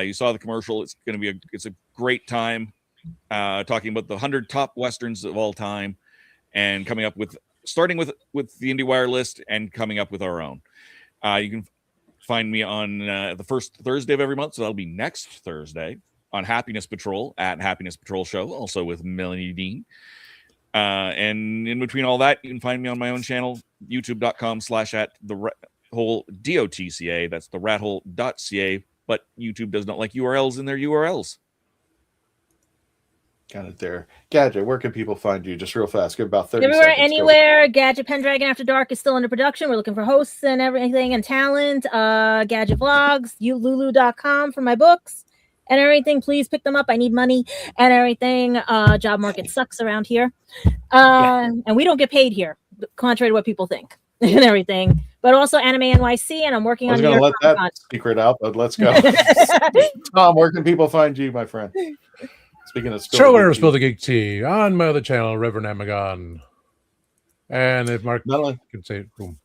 You saw the commercial. It's going to be it's a great time talking about the 100 top westerns of all time, and starting with the IndieWire list and coming up with our own. You can find me on the first Thursday of every month, so that'll be next Thursday, on Happiness Patrol at Happiness Patrol Show, also with Melanie Dean. And in between all that, you can find me on my own channel, youtube.com/@the-whole-DOTCA. That's the rathole.ca, but YouTube does not like URLs in their URLs. Got it there. Gadget, where can people find you? Just real fast. Give about 30 Everywhere, seconds. anywhere. Gadget Pendragon After Dark is still under production. We're looking for hosts and everything and talent. Gadget Vlogs, lulu.com for my books and everything. Please pick them up. I need money and everything. Job market sucks around here. And we don't get paid here, contrary to what people think and everything. But also Anime NYC, and I'm working on. I was going to let that secret out, but let's go. Tom, where can people find you, my friend? Speaking of Spill the Geek Tea on my other channel, Reverend Amagon. And if Mark can say it, boom.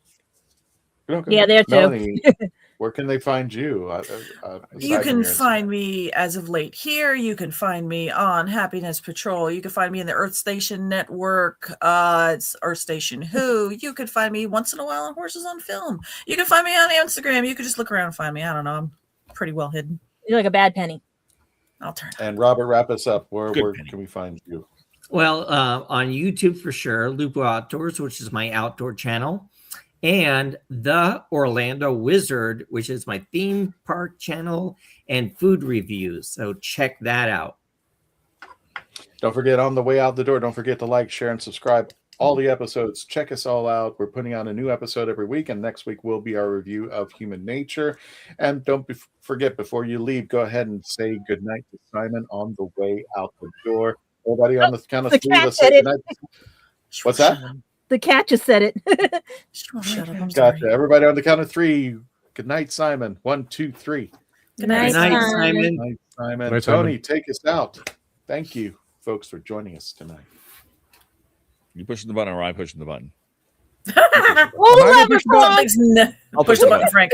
Yeah, there too. Melanie, where can they find you? You can find me as of late here. You can find me on Happiness Patrol. You can find me in the Earth Station Network. It's Earth Station Who. You can find me once in a while on Horses on Film. You can find me on Instagram. You can just look around and find me. I don't know. I'm pretty well hidden. You're like a bad penny. I'll turn. And Robert, wrap us up. Where can we find you? Well, on YouTube for sure, Lupo Outdoors, which is my outdoor channel, and the Orlando Wizard, which is my theme park channel and food reviews. So check that out. Don't forget, on the way out the door, don't forget to like, share, and subscribe. All the episodes. Check us all out. We're putting out a new episode every week, and next week will be our review of Human Nature. And don't forget, before you leave, go ahead and say goodnight to Simon on the way out the door. Everybody on the count of three, let's say goodnight. What's that? The cat just said it. Shut up. Gotcha. Everybody on the count of three. Good night, Simon. 1, 2, 3. Good night, Simon. Good night, Simon. Night, Tony, take us out. Thank you, folks, for joining us tonight. You pushing the button or I pushing the button? I'll push the button, Frank.